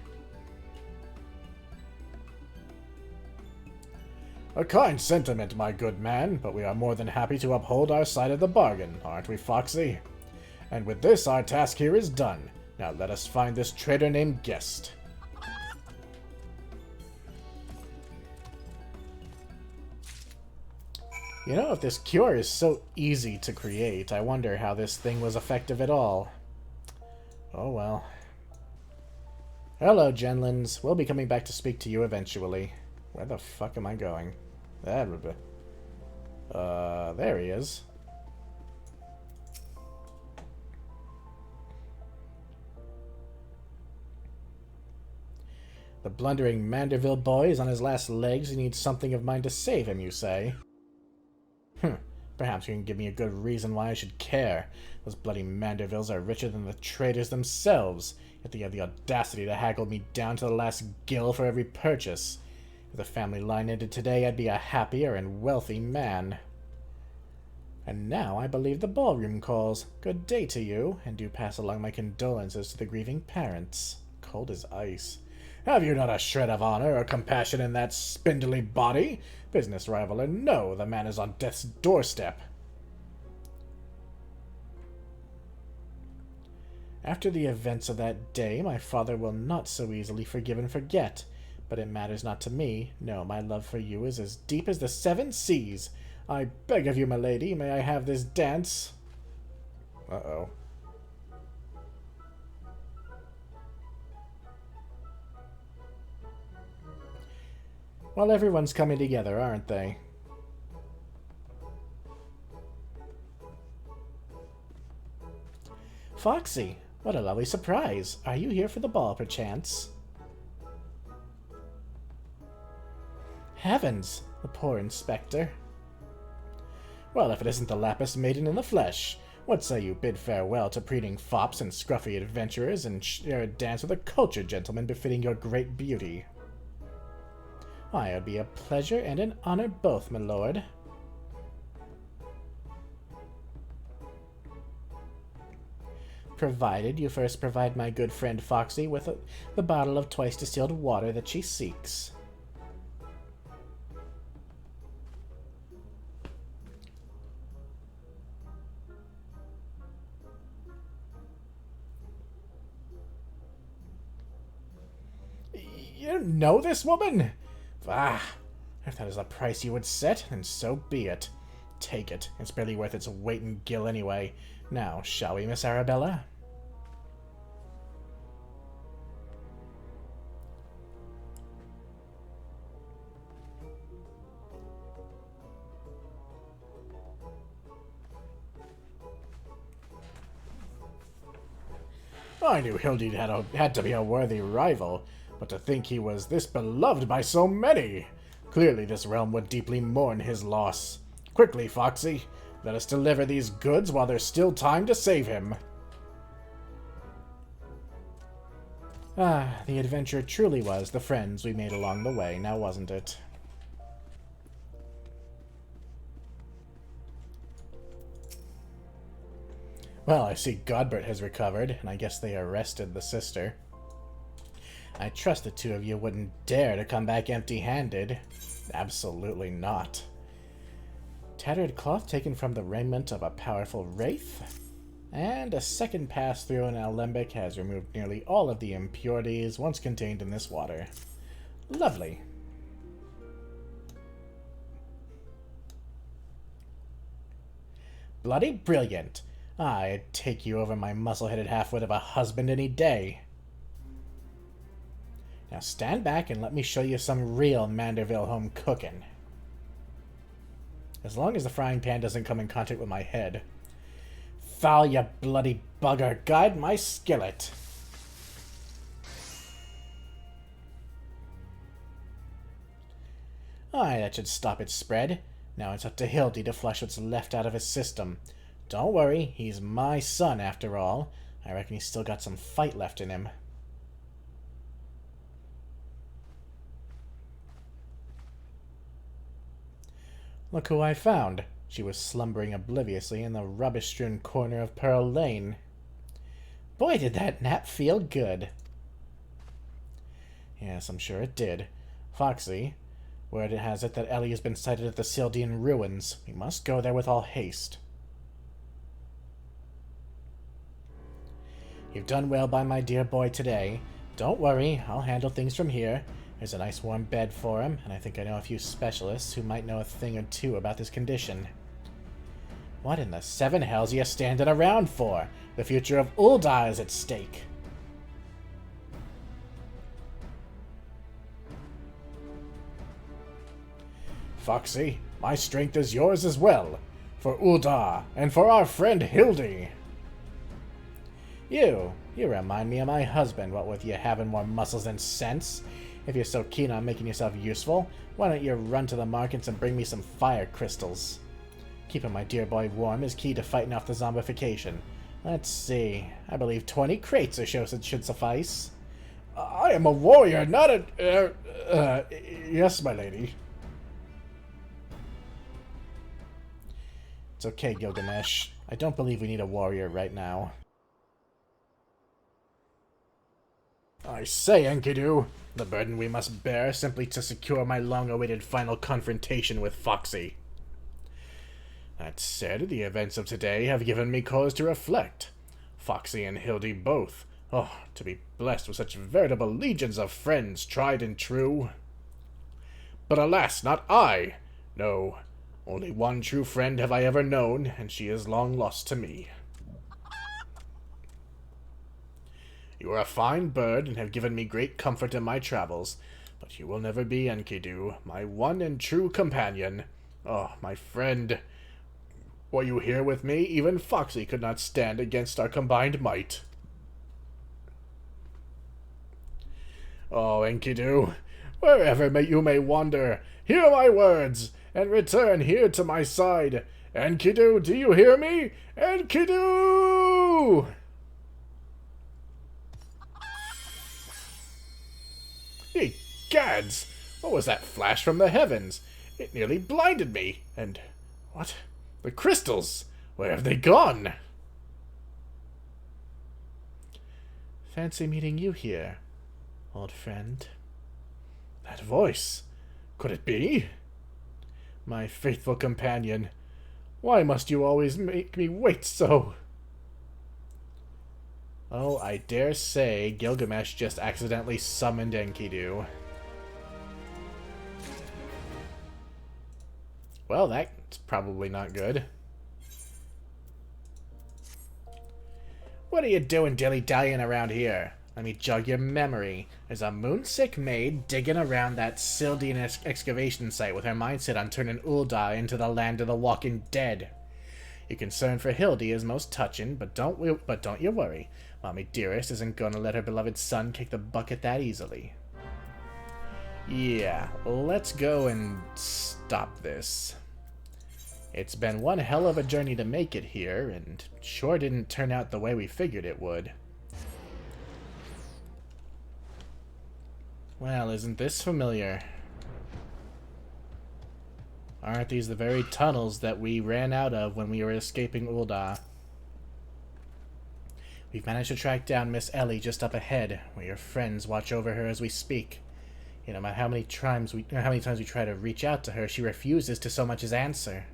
A kind sentiment, my good man, but we are more than happy to uphold our side of the bargain, aren't we, Foxy? And with this, our task here is done. Now let us find this traitor named Guest. You know, if this cure is so easy to create, I wonder how this thing was effective at all. Oh well. Hello, Genlins. We'll be coming back to speak to you eventually. Where the fuck am I going? There he is. The blundering Manderville boy is on his last legs and needs something of mine to save him, you say? Perhaps you can give me a good reason why I should care. Those bloody Mandervilles are richer than the traders themselves, yet they have the audacity to haggle me down to the last gill for every purchase. If the family line ended today, I'd be a happier and wealthy man. And now I believe the ballroom calls. Good day to you, and do pass along my condolences to the grieving parents. Cold as ice. Have you not a shred of honor or compassion in that spindly body? Business rival or no, the man is on death's doorstep. After the events of that day, my father will not so easily forgive and forget. But it matters not to me. No, my love for you is as deep as the 7 seas. I beg of you, my lady, may I have this dance? Uh-oh. Well, everyone's coming together, aren't they? Foxy, what a lovely surprise. Are you here for the ball, perchance? Heavens, the poor inspector. Well, if it isn't the Lapis maiden in the flesh, what say you bid farewell to preening fops and scruffy adventurers and share a dance with a cultured gentleman befitting your great beauty? Why, it would be a pleasure and an honor both, my lord. Provided you first provide my good friend Foxy with the bottle of twice distilled water that she seeks. You know this woman? Ah, if that is the price you would set, then so be it. Take it. It's barely worth its weight in gill anyway. Now, shall we, Miss Arabella? I knew Hildy had to be a worthy rival, but to think he was this beloved by so many! Clearly this realm would deeply mourn his loss. Quickly, Foxy, let us deliver these goods while there's still time to save him. Ah, the adventure truly was the friends we made along the way, now wasn't it? Well, I see Godbert has recovered, and I guess they arrested the sister. I trust the two of you wouldn't dare to come back empty-handed. Absolutely not. Tattered cloth taken from the raiment of a powerful wraith. And a second pass through an alembic has removed nearly all of the impurities once contained in this water. Lovely. Bloody brilliant. I'd take you over my muscle-headed half-wit of a husband any day. Now stand back and let me show you some real Manderville home cooking. As long as the frying pan doesn't come in contact with my head. Foul, you bloody bugger! Guide my skillet! Aye, that should stop its spread. Now it's up to Hildy to flush what's left out of his system. Don't worry, he's my son after all. I reckon he's still got some fight left in him. Look who I found. She was slumbering obliviously in the rubbish-strewn corner of Pearl Lane. Boy, did that nap feel good. Yes, I'm sure it did. Foxy, word has it that Ellie has been sighted at the Sildian ruins. We must go there with all haste. You've done well by my dear boy today. Don't worry, I'll handle things from here. There's a nice warm bed for him, and I think I know a few specialists who might know a thing or two about this condition. What in the 7 hells are you standing around for? The future of Ul'dah is at stake. Foxy, my strength is yours as well. For Ul'dah, and for our friend Hildy. You remind me of my husband, what with you having more muscles than sense. If you're so keen on making yourself useful, why don't you run to the markets and bring me some fire crystals? Keeping my dear boy warm is key to fighting off the zombification. Let's see. I believe 20 crates or so should suffice. I am a warrior, not a... yes, my lady. It's okay, Gilgamesh. I don't believe we need a warrior right now. I say, Enkidu, the burden we must bear simply to secure my long-awaited final confrontation with Foxy. That said, the events of today have given me cause to reflect. Foxy and Hildy both. Oh, to be blessed with such veritable legions of friends, tried and true. But alas, not I! No, only one true friend have I ever known, and she is long lost to me. You are a fine bird, and have given me great comfort in my travels, but you will never be Enkidu, my one and true companion. Oh, my friend, were you here with me, even Foxy could not stand against our combined might. Oh, Enkidu, wherever you may wander, hear my words, and return here to my side. Enkidu, do you hear me? Enkidu! Hey, gads! What was that flash from the heavens? It nearly blinded me. And what? The crystals! Where have they gone? Fancy meeting you here, old friend. That voice! Could it be? My faithful companion. Why must you always make me wait so? Oh, I dare say Gilgamesh just accidentally summoned Enkidu. Well, that's probably not good. What are you doing dilly-dallying around here? Let me jog your memory. There's a moonsick maid digging around that Sildian excavation site with her mindset on turning Ul'dah into the land of the walking dead. Your concern for Hildy is most touching, but don't you worry. Mommy Dearest isn't gonna let her beloved son kick the bucket that easily. Yeah, let's go and stop this. It's been one hell of a journey to make it here, and sure didn't turn out the way we figured it would. Well, isn't this familiar? Aren't these the very tunnels that we ran out of when we were escaping Ul'dah? We've managed to track down Miss Ellie just up ahead, where your friends watch over her as we speak. You know, how many times we try to reach out to her, she refuses to so much as answer.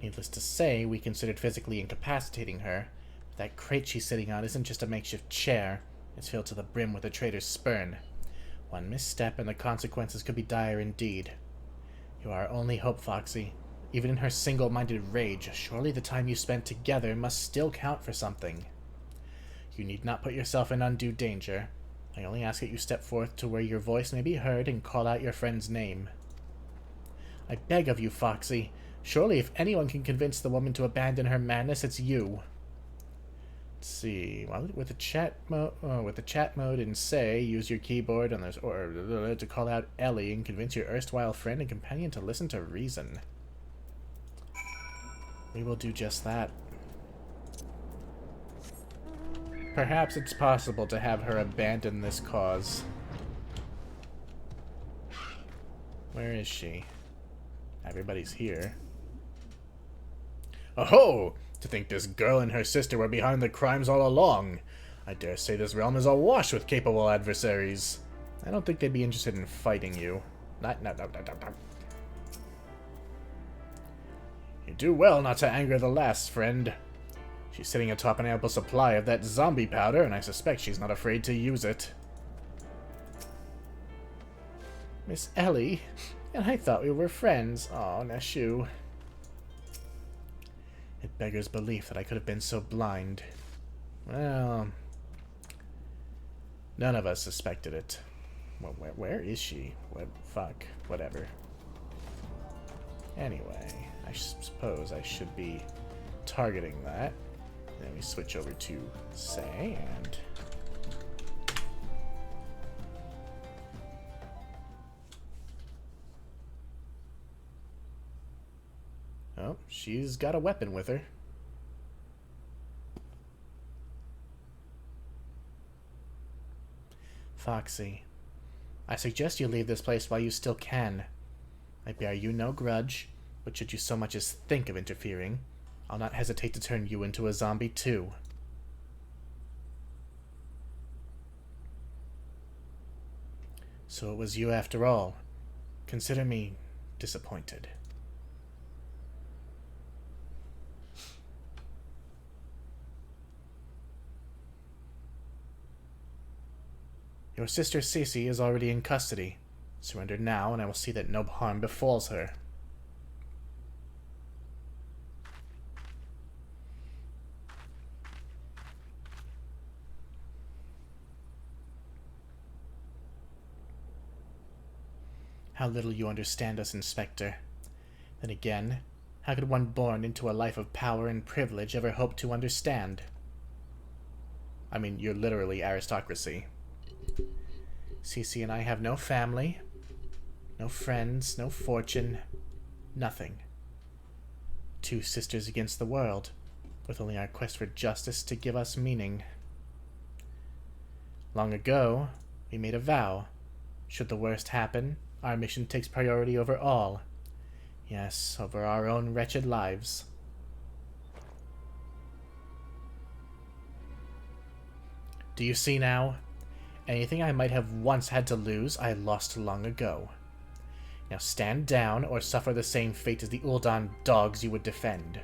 Needless to say, we considered physically incapacitating her. But that crate she's sitting on isn't just a makeshift chair. It's filled to the brim with a traitor's spurn. One misstep and the consequences could be dire indeed. You are our only hope, Foxy. Even in her single-minded rage, surely the time you spent together must still count for something. You need not put yourself in undue danger. I only ask that you step forth to where your voice may be heard and call out your friend's name. I beg of you, Foxy. Surely if anyone can convince the woman to abandon her madness, it's you. Let's see. Well, with the chat mode and say, use your keyboard on this or to call out Ellie and convince your erstwhile friend and companion to listen to reason. We will do just that. Perhaps it's possible to have her abandon this cause. Where is she? Everybody's here. Oh-ho! To think this girl and her sister were behind the crimes all along. I dare say this realm is awash with capable adversaries. I don't think they'd be interested in fighting you. No. You do well not to anger the lass, friend. She's sitting atop an ample supply of that zombie powder, and I suspect she's not afraid to use it. Miss Ellie? And I thought we were friends. Oh, Nashu. It beggars belief that I could have been so blind. Well, none of us suspected it. Well, where is she? What? Fuck. Whatever. Anyway, I suppose I should be targeting that. Then we switch over to say and... Oh, she's got a weapon with her. Foxy, I suggest you leave this place while you still can. I bear you no grudge, but should you so much as think of interfering, I'll not hesitate to turn you into a zombie too. So it was you after all. Consider me disappointed. Your sister Cece is already in custody. Surrender now, and I will see that no harm befalls her. How little you understand us, Inspector. Then again, how could one born into a life of power and privilege ever hope to understand? I mean, you're literally aristocracy. Cece and I have no family, no friends, no fortune, nothing. Two sisters against the world, with only our quest for justice to give us meaning. Long ago, we made a vow. Should the worst happen, our mission takes priority over all. Yes, over our own wretched lives. Do you see now? Anything I might have once had to lose, I lost long ago. Now stand down, or suffer the same fate as the Uldan dogs you would defend.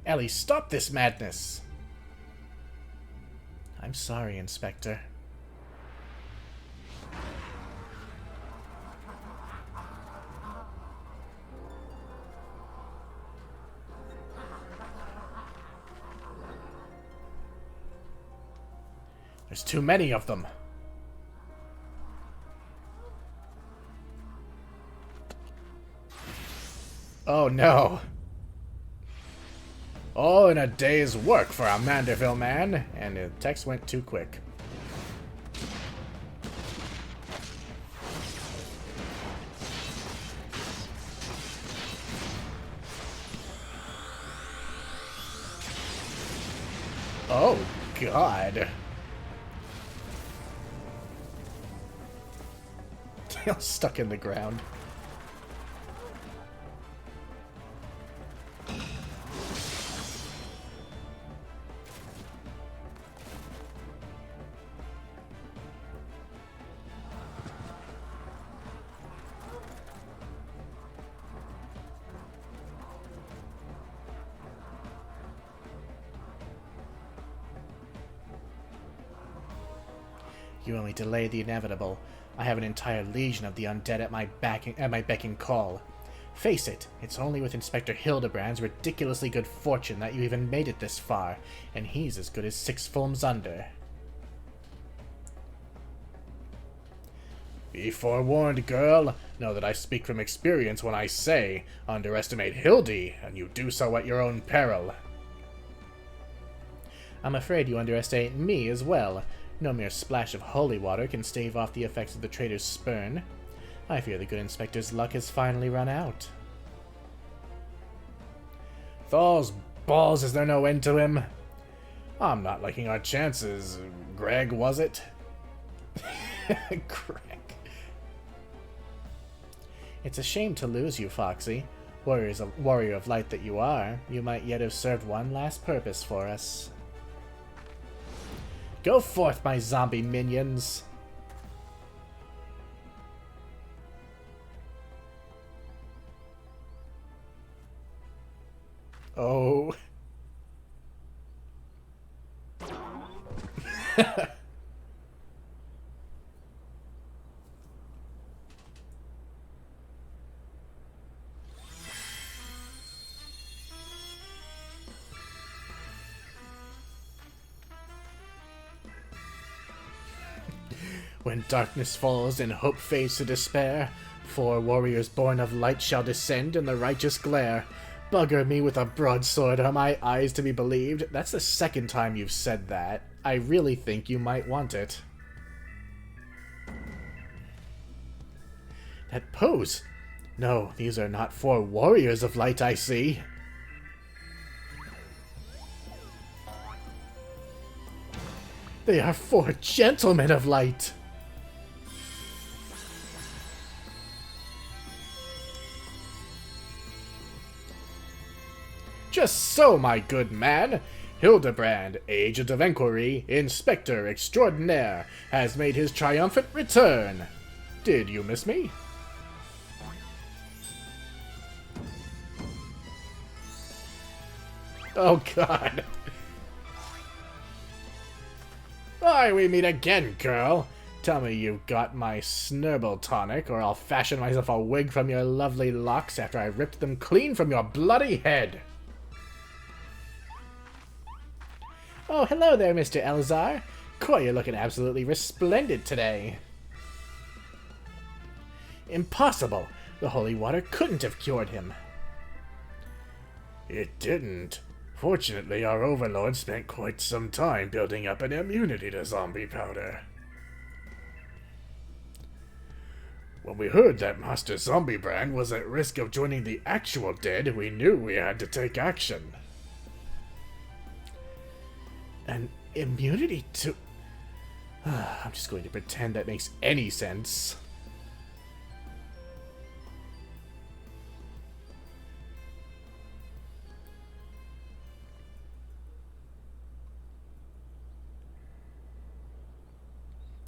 Ellie, stop this madness! I'm sorry, Inspector. There's too many of them. Oh no. All in a day's work for a Manderville man, and the text went too quick. Oh God. Stuck in the ground. You only delay the inevitable. I have an entire legion of the undead at my beck and call. Face it, it's only with Inspector Hildibrand's ridiculously good fortune that you even made it this far, and he's as good as 6 fulms under. Be forewarned, girl. Know that I speak from experience when I say, underestimate Hildy, and you do so at your own peril. I'm afraid you underestimate me as well. No mere splash of holy water can stave off the effects of the traitor's spurn. I fear the good inspector's luck has finally run out. Thor's balls, is there no end to him? I'm not liking our chances. Greg, was it? Greg. It's a shame to lose you, Foxy. Warrior of light that you are, you might yet have served one last purpose for us. Go forth, my zombie minions! Oh. When darkness falls and hope fades to despair, 4 warriors born of light shall descend in the righteous glare. Bugger me with a broadsword, are my eyes to be believed? That's the 2nd time you've said that. I really think you might want it. That pose! No, these are not 4 warriors of light I see. They are 4 gentlemen of light. Just so, my good man. Hildibrand, Agent of Enquiry, Inspector Extraordinaire, has made his triumphant return. Did you miss me? Oh, God. Why, we meet again, girl. Tell me you got my snurble tonic, or I'll fashion myself a wig from your lovely locks after I ripped them clean from your bloody head. Oh, hello there, Mr. Elzar. Coy, you're looking absolutely resplendent today. Impossible! The holy water couldn't have cured him. It didn't. Fortunately, our overlord spent quite some time building up an immunity to zombie powder. When we heard that Master Zombibrand was at risk of joining the actual dead, we knew we had to take action. An immunity to... I'm just going to pretend that makes any sense.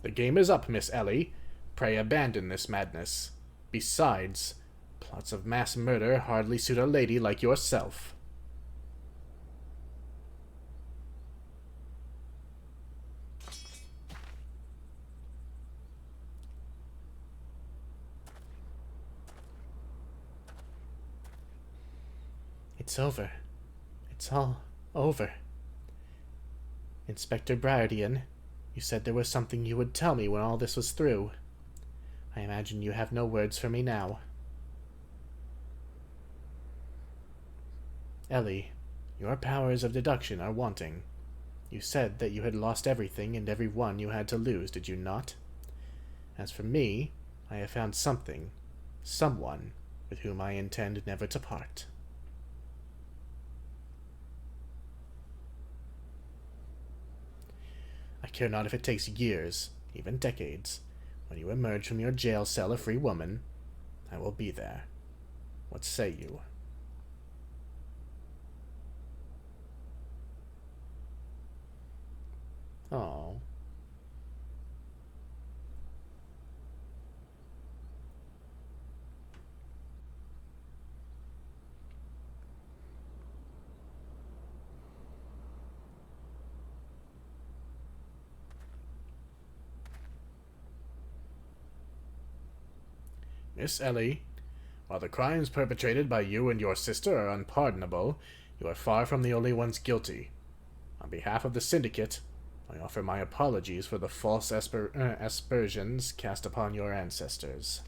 The game is up, Miss Ellie. Pray abandon this madness. Besides, plots of mass murder hardly suit a lady like yourself. It's over. It's all over. Inspector Briardian, you said there was something you would tell me when all this was through. I imagine you have no words for me now. Ellie, your powers of deduction are wanting. You said that you had lost everything and everyone you had to lose, did you not? As for me, I have found something, someone, with whom I intend never to part. I care not if it takes years, even decades. When you emerge from your jail cell a free woman, I will be there. What say you? Oh. Miss Ellie, while the crimes perpetrated by you and your sister are unpardonable, you are far from the only ones guilty. On behalf of the Syndicate, I offer my apologies for the false aspersions cast upon your ancestors.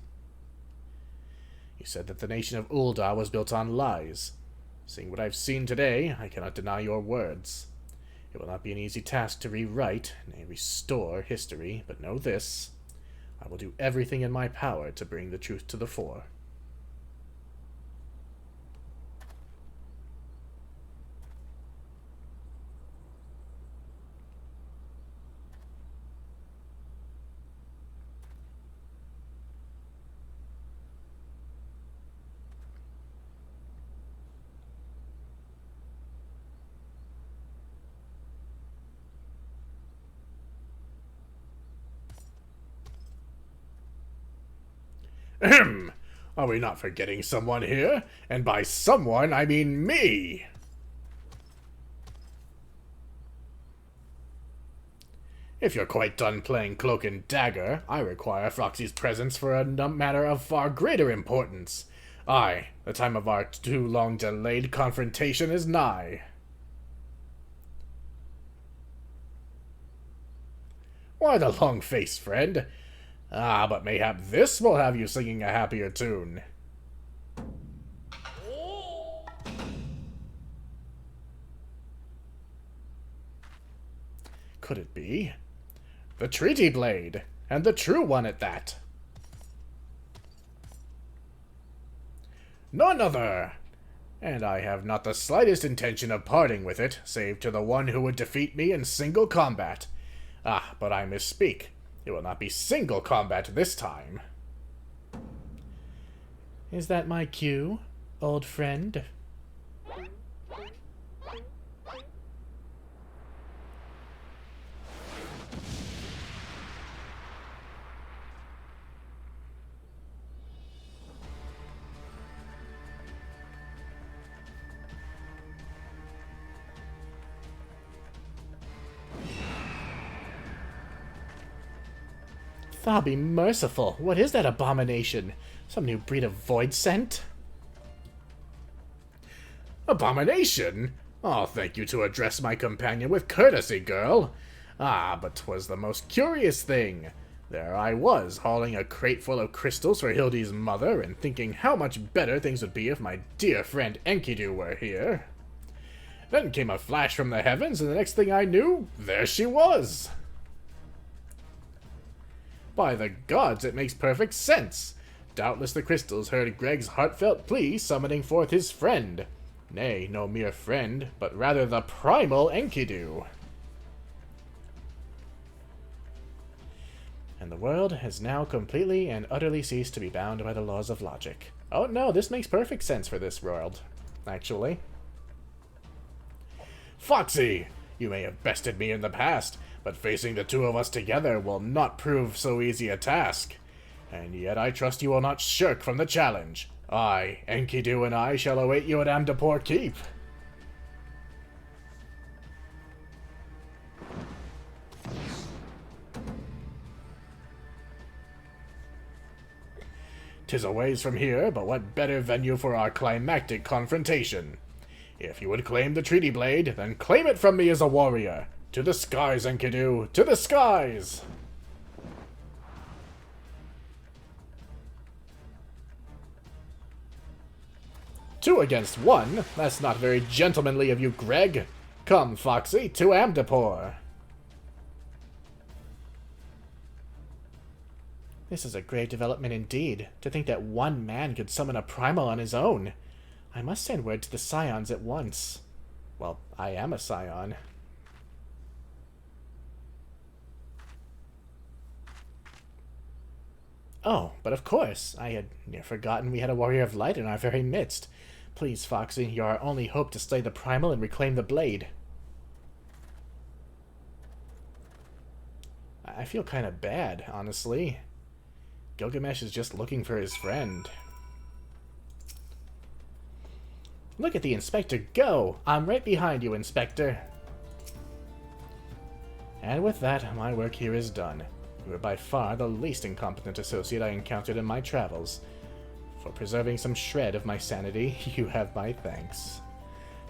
You said that the nation of Ul'dah was built on lies. Seeing what I've seen today, I cannot deny your words. It will not be an easy task to rewrite, nay, restore history, but know this. I will do everything in my power to bring the truth to the fore. Ahem! Are we not forgetting someone here? And by someone, I mean me! If you're quite done playing cloak and dagger, I require Froxy's presence for a matter of far greater importance. Aye, the time of our too long delayed confrontation is nigh. Why the long face, friend? Ah, but mayhap this will have you singing a happier tune. Could it be? The Treaty Blade, and the true one at that. None other! And I have not the slightest intention of parting with it, save to the one who would defeat me in single combat. Ah, but I misspeak. It will not be single combat this time. Is that my cue, old friend? Thou be merciful. What is that abomination? Some new breed of void scent? Abomination? Oh, thank you to address my companion with courtesy, girl. Ah, but 'twas the most curious thing. There I was, hauling a crate full of crystals for Hildy's mother, and thinking how much better things would be if my dear friend Enkidu were here. Then came a flash from the heavens, and the next thing I knew, there she was. By the gods, it makes perfect sense. Doubtless the crystals heard Greg's heartfelt plea, summoning forth his friend. Nay, no mere friend, but rather the primal Enkidu. And the world has now completely and utterly ceased to be bound by the laws of logic. Oh no, this makes perfect sense for this world, actually. Foxy! You may have bested me in the past, but facing the two of us together will not prove so easy a task. And yet I trust you will not shirk from the challenge. I, Enkidu, and I shall await you at Amdapor Keep. "'Tis a ways from here, but what better venue for our climactic confrontation? If you would claim the treaty blade, then claim it from me as a warrior. To the skies, Enkidu! To the skies!" "2 against 1? That's not very gentlemanly of you, Greg. Come, Foxy, to Amdapor." This is a grave development indeed, to think that one man could summon a primal on his own. I must send word to the Scions at once. Well, I am a Scion. Oh, but of course, I had near forgotten we had a warrior of light in our very midst. Please, Foxy, you're our only hope to slay the primal and reclaim the blade. I feel kind of bad, honestly. Gilgamesh is just looking for his friend. Look at the Inspector go! I'm right behind you, Inspector. And with that, my work here is done. You are by far the least incompetent associate I encountered in my travels. For preserving some shred of my sanity, you have my thanks.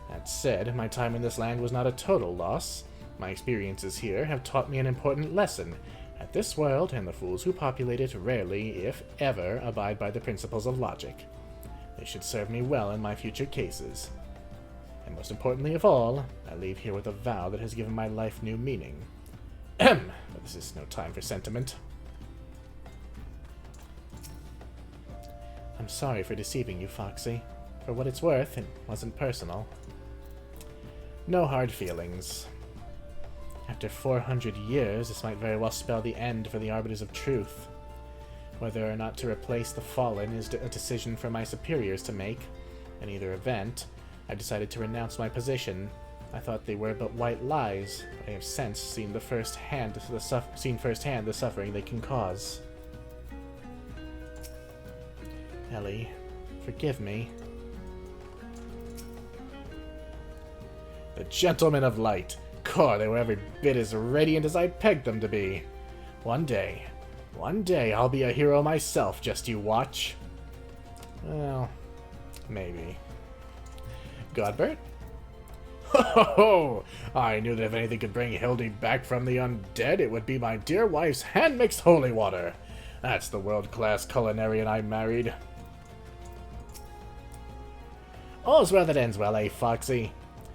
That said, my time in this land was not a total loss. My experiences here have taught me an important lesson, that this world and the fools who populate it rarely, if ever, abide by the principles of logic. They should serve me well in my future cases. And most importantly of all, I leave here with a vow that has given my life new meaning. Ahem! But this is no time for sentiment. I'm sorry for deceiving you, Foxy. For what it's worth, it wasn't personal. No hard feelings. After 400 years, this might very well spell the end for the Arbiters of Truth. Whether or not to replace the Fallen is a decision for my superiors to make. In either event, I decided to renounce my position. I thought they were but white lies, but I have since seen firsthand the suffering they can cause. Ellie, forgive me. The Gentlemen of Light. Core, they were every bit as radiant as I pegged them to be. One day I'll be a hero myself, just you watch. Well, maybe. Godbert? Ho ho ho! I knew that if anything could bring Hildy back from the undead, it would be my dear wife's hand-mixed holy water. That's the world-class culinarian I married. All's well that ends well, eh, Foxy?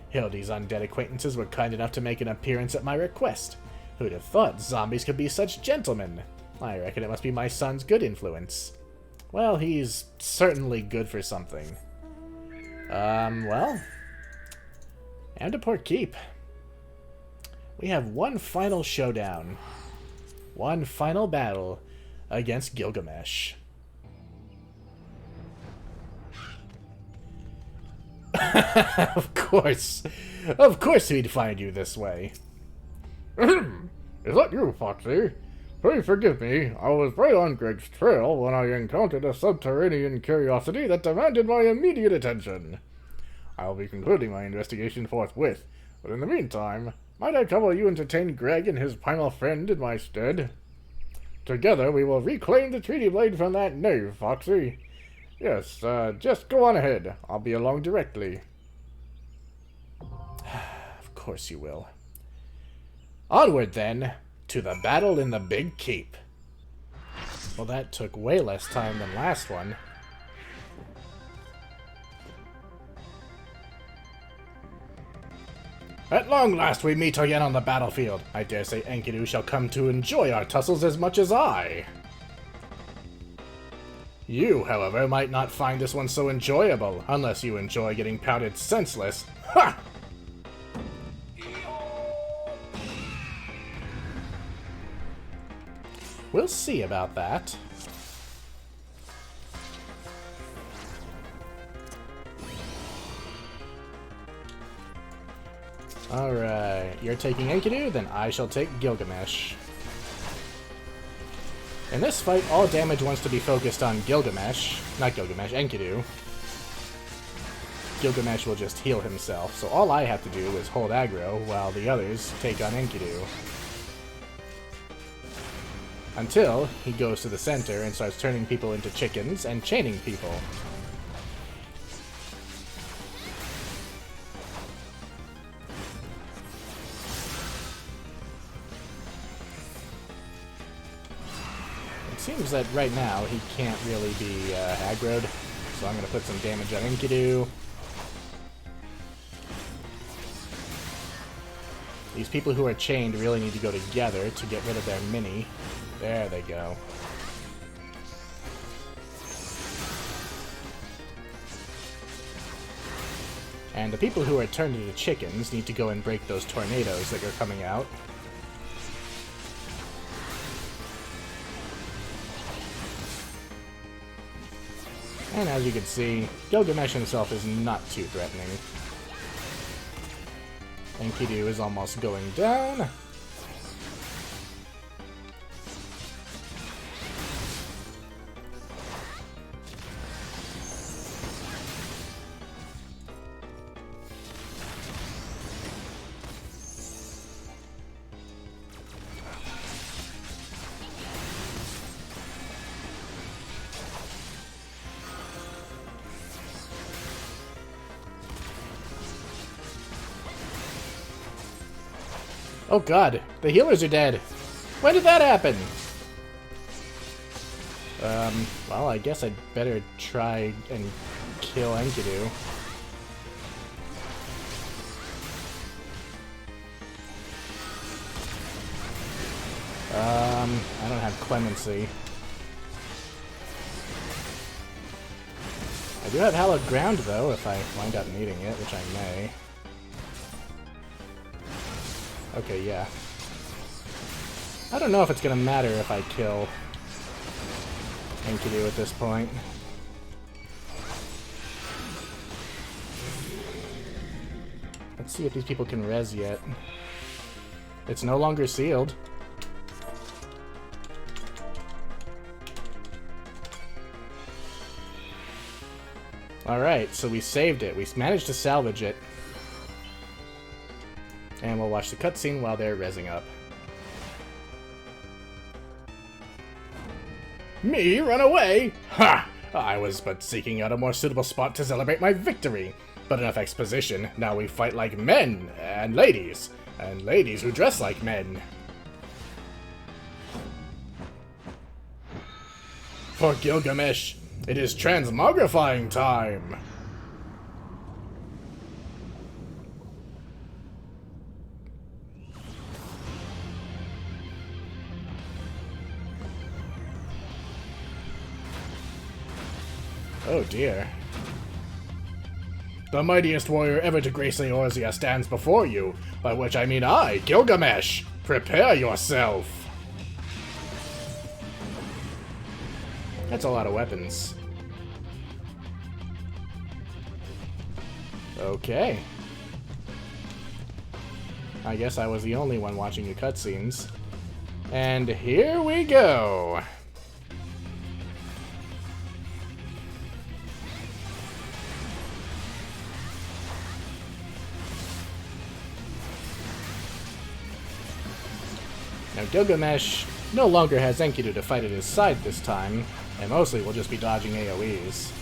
Hildy's undead acquaintances were kind enough to make an appearance at my request. Who'd have thought zombies could be such gentlemen? I reckon it must be my son's good influence. Well, he's certainly good for something. Well... And a port keep. We have one final showdown. One final battle against Gilgamesh. Of course. Of course we'd find you this way. Is that you, Foxy? Please forgive me. I was right on Greg's trail when I encountered a subterranean curiosity that demanded my immediate attention. I'll be concluding my investigation forthwith, but in the meantime, might I trouble you entertain Greg and his primal friend in my stead? Together we will reclaim the treaty blade from that knave, Foxy. Yes, just go on ahead. I'll be along directly. Of course you will. Onward, then, to the battle in the Big Keep. Well, that took way less time than last one. At long last we meet again on the battlefield. I dare say Enkidu shall come to enjoy our tussles as much as I. You, however, might not find this one so enjoyable, unless you enjoy getting pounded senseless. Ha! We'll see about that. Alright, you're taking Enkidu, then I shall take Gilgamesh. In this fight, all damage wants to be focused on Gilgamesh. Not Gilgamesh, Enkidu. Gilgamesh will just heal himself, so all I have to do is hold aggro while the others take on Enkidu. Until he goes to the center and starts turning people into chickens and chaining people. It seems that right now he can't really be aggroed, so I'm going to put some damage on Enkidu. These people who are chained really need to go together to get rid of their mini. There they go. And the people who are turned into chickens need to go and break those tornadoes that are coming out. And as you can see, Gilgamesh himself is not too threatening. Enkidu is almost going down. Oh god, the healers are dead. When did that happen? Well, I guess I'd better try and kill Enkidu. I don't have clemency. I do have hallowed ground, though, if I wind up needing it, which I may. Okay, yeah. I don't know if it's gonna matter if I kill Enkidu at this point. Let's see if these people can res yet. It's no longer sealed. Alright, so we saved it. We managed to salvage it. And we'll watch the cutscene while they're rezzing up. Me run away? Ha! I was but seeking out a more suitable spot to celebrate my victory. But enough exposition. Now we fight like men and ladies who dress like men. For Gilgamesh, it is transmogrifying time! Oh dear. The mightiest warrior ever to grace Eorzea stands before you, by which I mean I, Gilgamesh. Prepare yourself. That's a lot of weapons. Okay. I guess I was the only one watching the cutscenes. And here we go. Now Gilgamesh no longer has Enkidu to fight at his side this time, and mostly will just be dodging AoEs.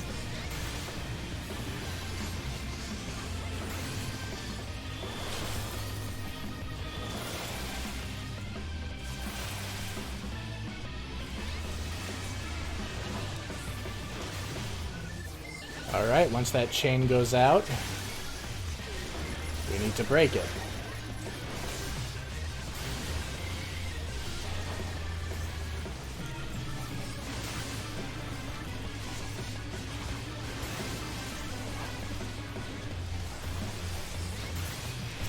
Alright, once that chain goes out, we need to break it.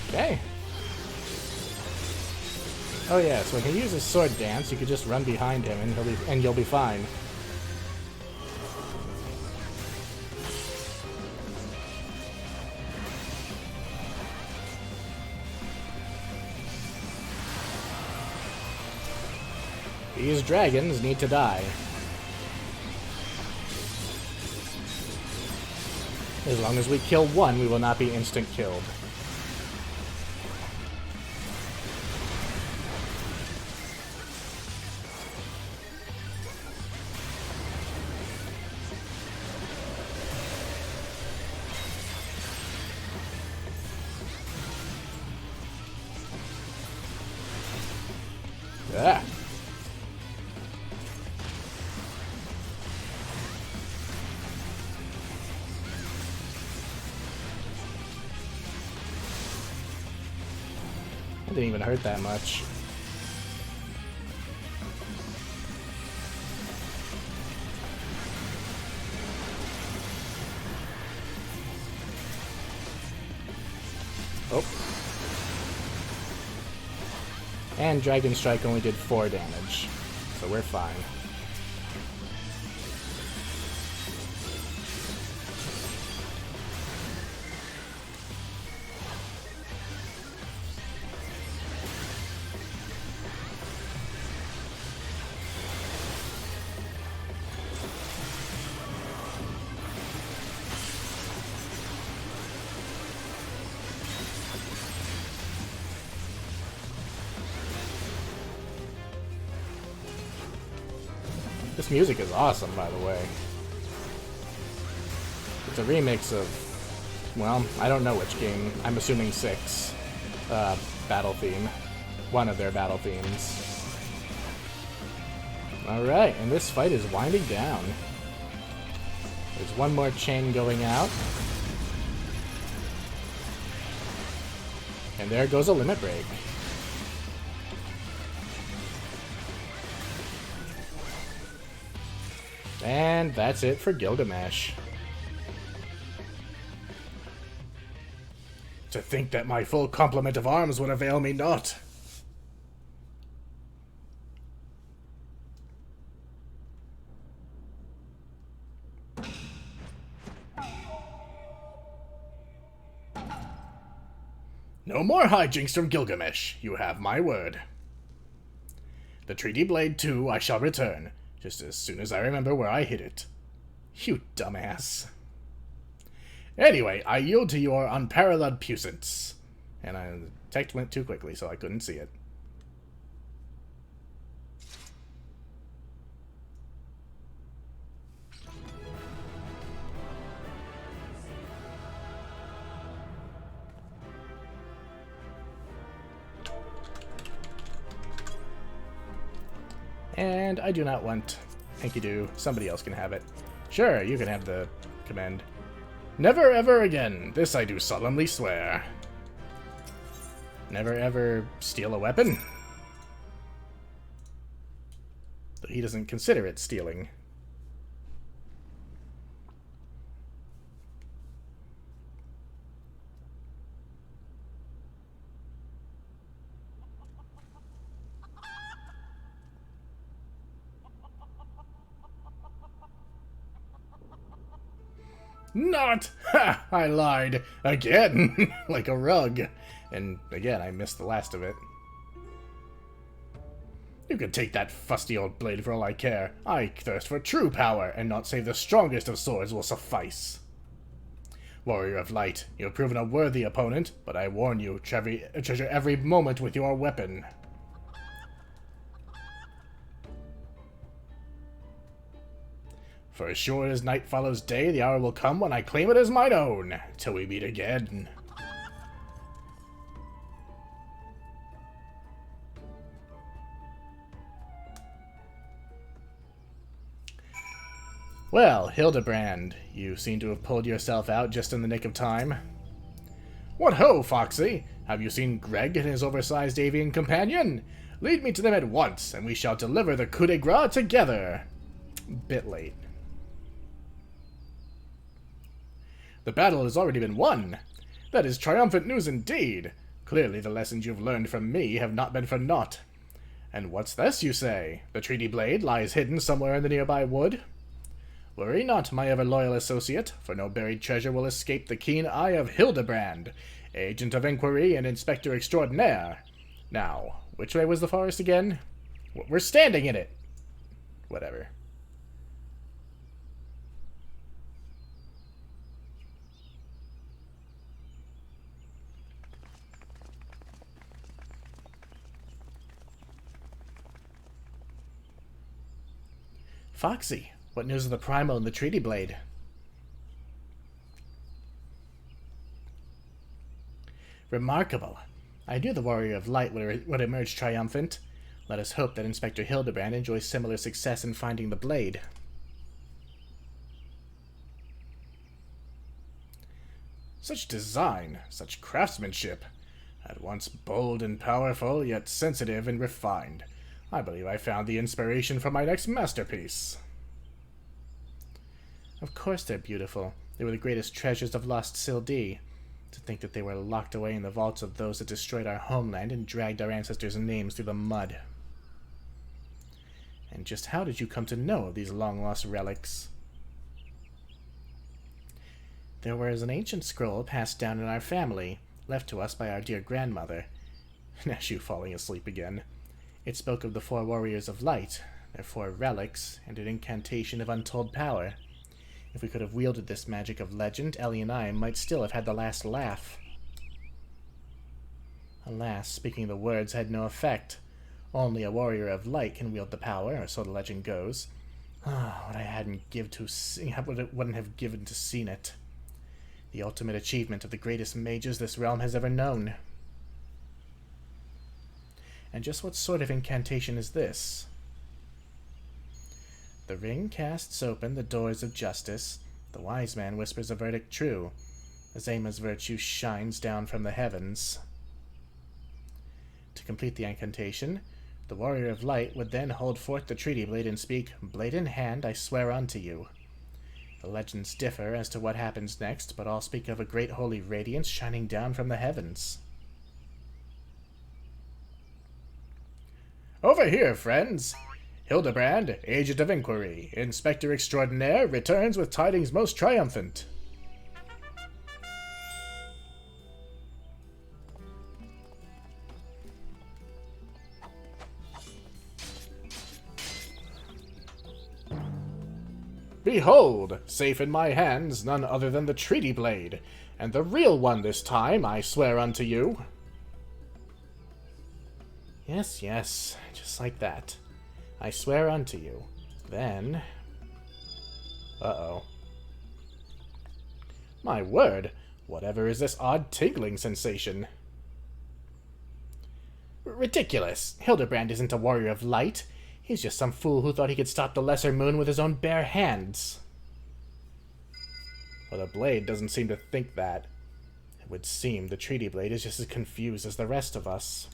Okay. Oh yeah, so when he uses sword dance, you could just run behind him and you'll be fine. These dragons need to die. As long as we kill one, we will not be instant killed. Ah. It didn't even hurt that much. Oh. And Dragon Strike only did 4 damage, so we're fine. This music is awesome, by the way. It's a remix of, well, I don't know which game. I'm assuming 6. Battle theme. One of their battle themes. Alright, and this fight is winding down. There's one more chain going out. And there goes a limit break. And that's it for Gilgamesh. To think that my full complement of arms would avail me not. No more hijinks from Gilgamesh, you have my word. The Treaty Blade 2 I shall return, just as soon as I remember where I hid it. You dumbass. Anyway, I yield to your unparalleled puissance. And the text went too quickly, so I couldn't see it. And I do not want Enkidu. Somebody else can have it. Sure, you can have the command. Never ever again. This I do solemnly swear. Never ever steal a weapon. He doesn't consider it stealing. Not! Ha! I lied. Again! Like a rug. And again, I missed the last of it. You can take that fusty old blade for all I care. I thirst for true power, and not save the strongest of swords will suffice. Warrior of Light, you have proven a worthy opponent, but I warn you, treasure every moment with your weapon. For as sure as night follows day, the hour will come when I claim it as mine own, till we meet again. Well, Hildibrand, you seem to have pulled yourself out just in the nick of time. What ho, Foxy! Have you seen Greg and his oversized avian companion? Lead me to them at once, and we shall deliver the coup de grace together. Bit late. The battle has already been won. That is triumphant news indeed. Clearly the lessons you've learned from me have not been for naught. And what's this, you say? The treaty blade lies hidden somewhere in the nearby wood? Worry not, my ever-loyal associate, for no buried treasure will escape the keen eye of Hildibrand, agent of inquiry and inspector extraordinaire. Now, which way was the forest again? We're standing in it! Whatever. Foxy, what news of the Primal and the Treaty Blade? Remarkable. I knew the Warrior of Light would emerge triumphant. Let us hope that Inspector Hildibrand enjoys similar success in finding the blade. Such design, such craftsmanship. At once bold and powerful, yet sensitive and refined. I believe I found the inspiration for my next masterpiece. Of course they're beautiful. They were the greatest treasures of lost Sildee. To think that they were locked away in the vaults of those that destroyed our homeland and dragged our ancestors' names through the mud. And just how did you come to know of these long-lost relics? There was an ancient scroll passed down in our family, left to us by our dear grandmother. Now you falling asleep again. It spoke of the 4 Warriors of Light, their 4 relics, and an incantation of untold power. If we could have wielded this magic of legend, Ellie and I might still have had the last laugh. Alas, speaking the words had no effect. Only a Warrior of Light can wield the power, or so the legend goes. Ah, what I wouldn't have given to seen it. The ultimate achievement of the greatest mages this realm has ever known. And just what sort of incantation is this? The ring casts open the doors of justice. The wise man whispers a verdict true. Azema's virtue shines down from the heavens. To complete the incantation, the Warrior of Light would then hold forth the treaty blade and speak, "Blade in hand, I swear unto you." The legends differ as to what happens next, but all speak of a great holy radiance shining down from the heavens. Over here, friends! Hildibrand, agent of inquiry, inspector extraordinaire, returns with tidings most triumphant. Behold, safe in my hands, none other than the treaty blade, and the real one this time, I swear unto you. Yes, yes, just like that. I swear unto you. Then... Uh-oh. My word, whatever is this odd tingling sensation? Ridiculous. Hildibrand isn't a Warrior of Light. He's just some fool who thought he could stop the Lesser Moon with his own bare hands. Well, the blade doesn't seem to think that. It would seem the treaty blade is just as confused as the rest of us.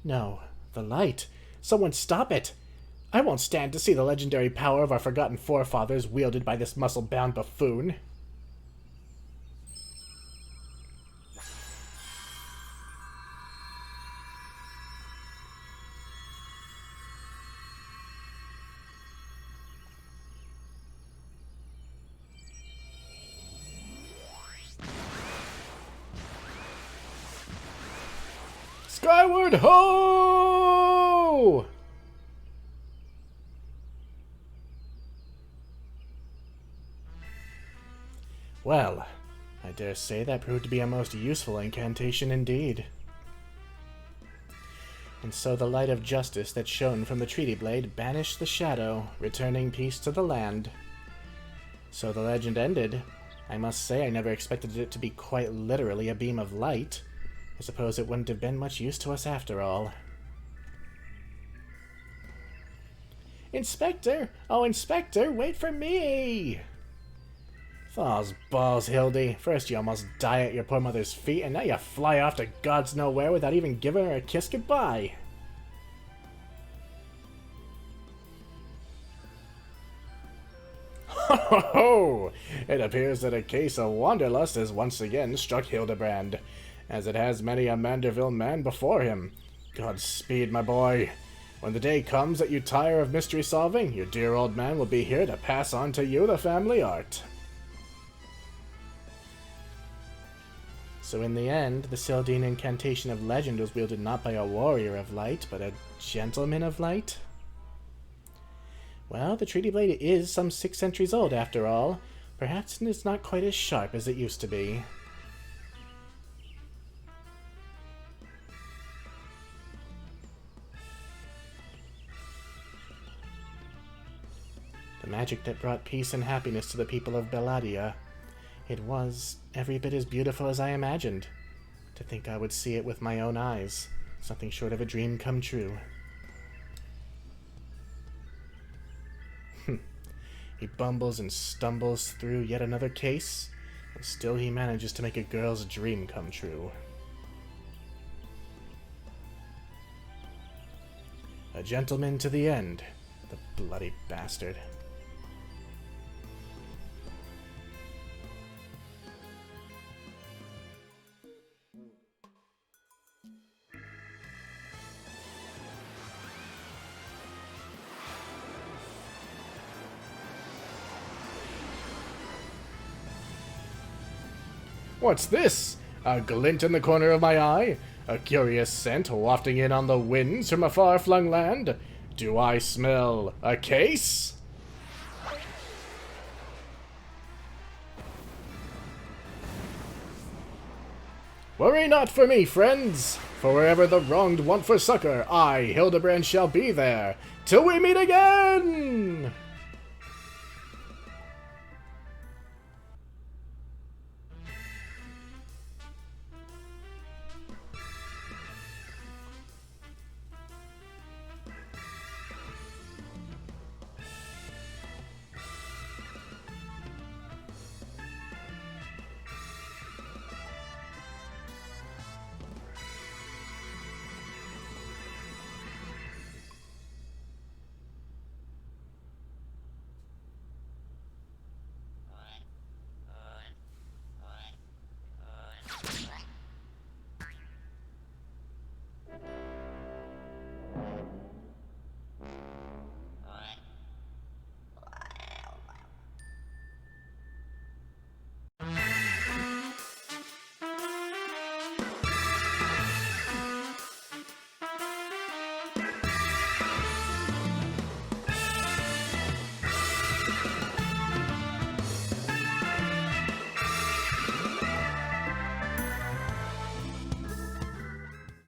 No, the light. Someone stop it! I won't stand to see the legendary power of our forgotten forefathers wielded by this muscle-bound buffoon. Skyward ho! Well, I dare say that proved to be a most useful incantation indeed. And so the light of justice that shone from the treaty blade banished the shadow, returning peace to the land. So the legend ended. I must say I never expected it to be quite literally a beam of light. I suppose it wouldn't have been much use to us after all. Inspector! Oh, Inspector, wait for me! Thaws balls, Hildy. First you almost die at your poor mother's feet, and now you fly off to God's nowhere without even giving her a kiss goodbye. Ho ho ho! It appears that a case of wanderlust has once again struck Hildibrand, as it has many a Manderville man before him. Godspeed, my boy. When the day comes that you tire of mystery solving, your dear old man will be here to pass on to you the family art. So in the end, the Sildine incantation of legend was wielded not by a warrior of light, but a gentleman of light? Well, the treaty blade is some 6 centuries old after all. Perhaps it's not quite as sharp as it used to be. The magic that brought peace and happiness to the people of Belladia. It was every bit as beautiful as I imagined. To think I would see it with my own eyes. Something short of a dream come true. He bumbles and stumbles through yet another case, and still he manages to make a girl's dream come true. A gentleman to the end. The bloody bastard. What's this? A glint in the corner of my eye? A curious scent wafting in on the winds from a far-flung land? Do I smell a case? Worry not for me, friends, for wherever the wronged want for succor, I, Hildibrand, shall be there, till we meet again!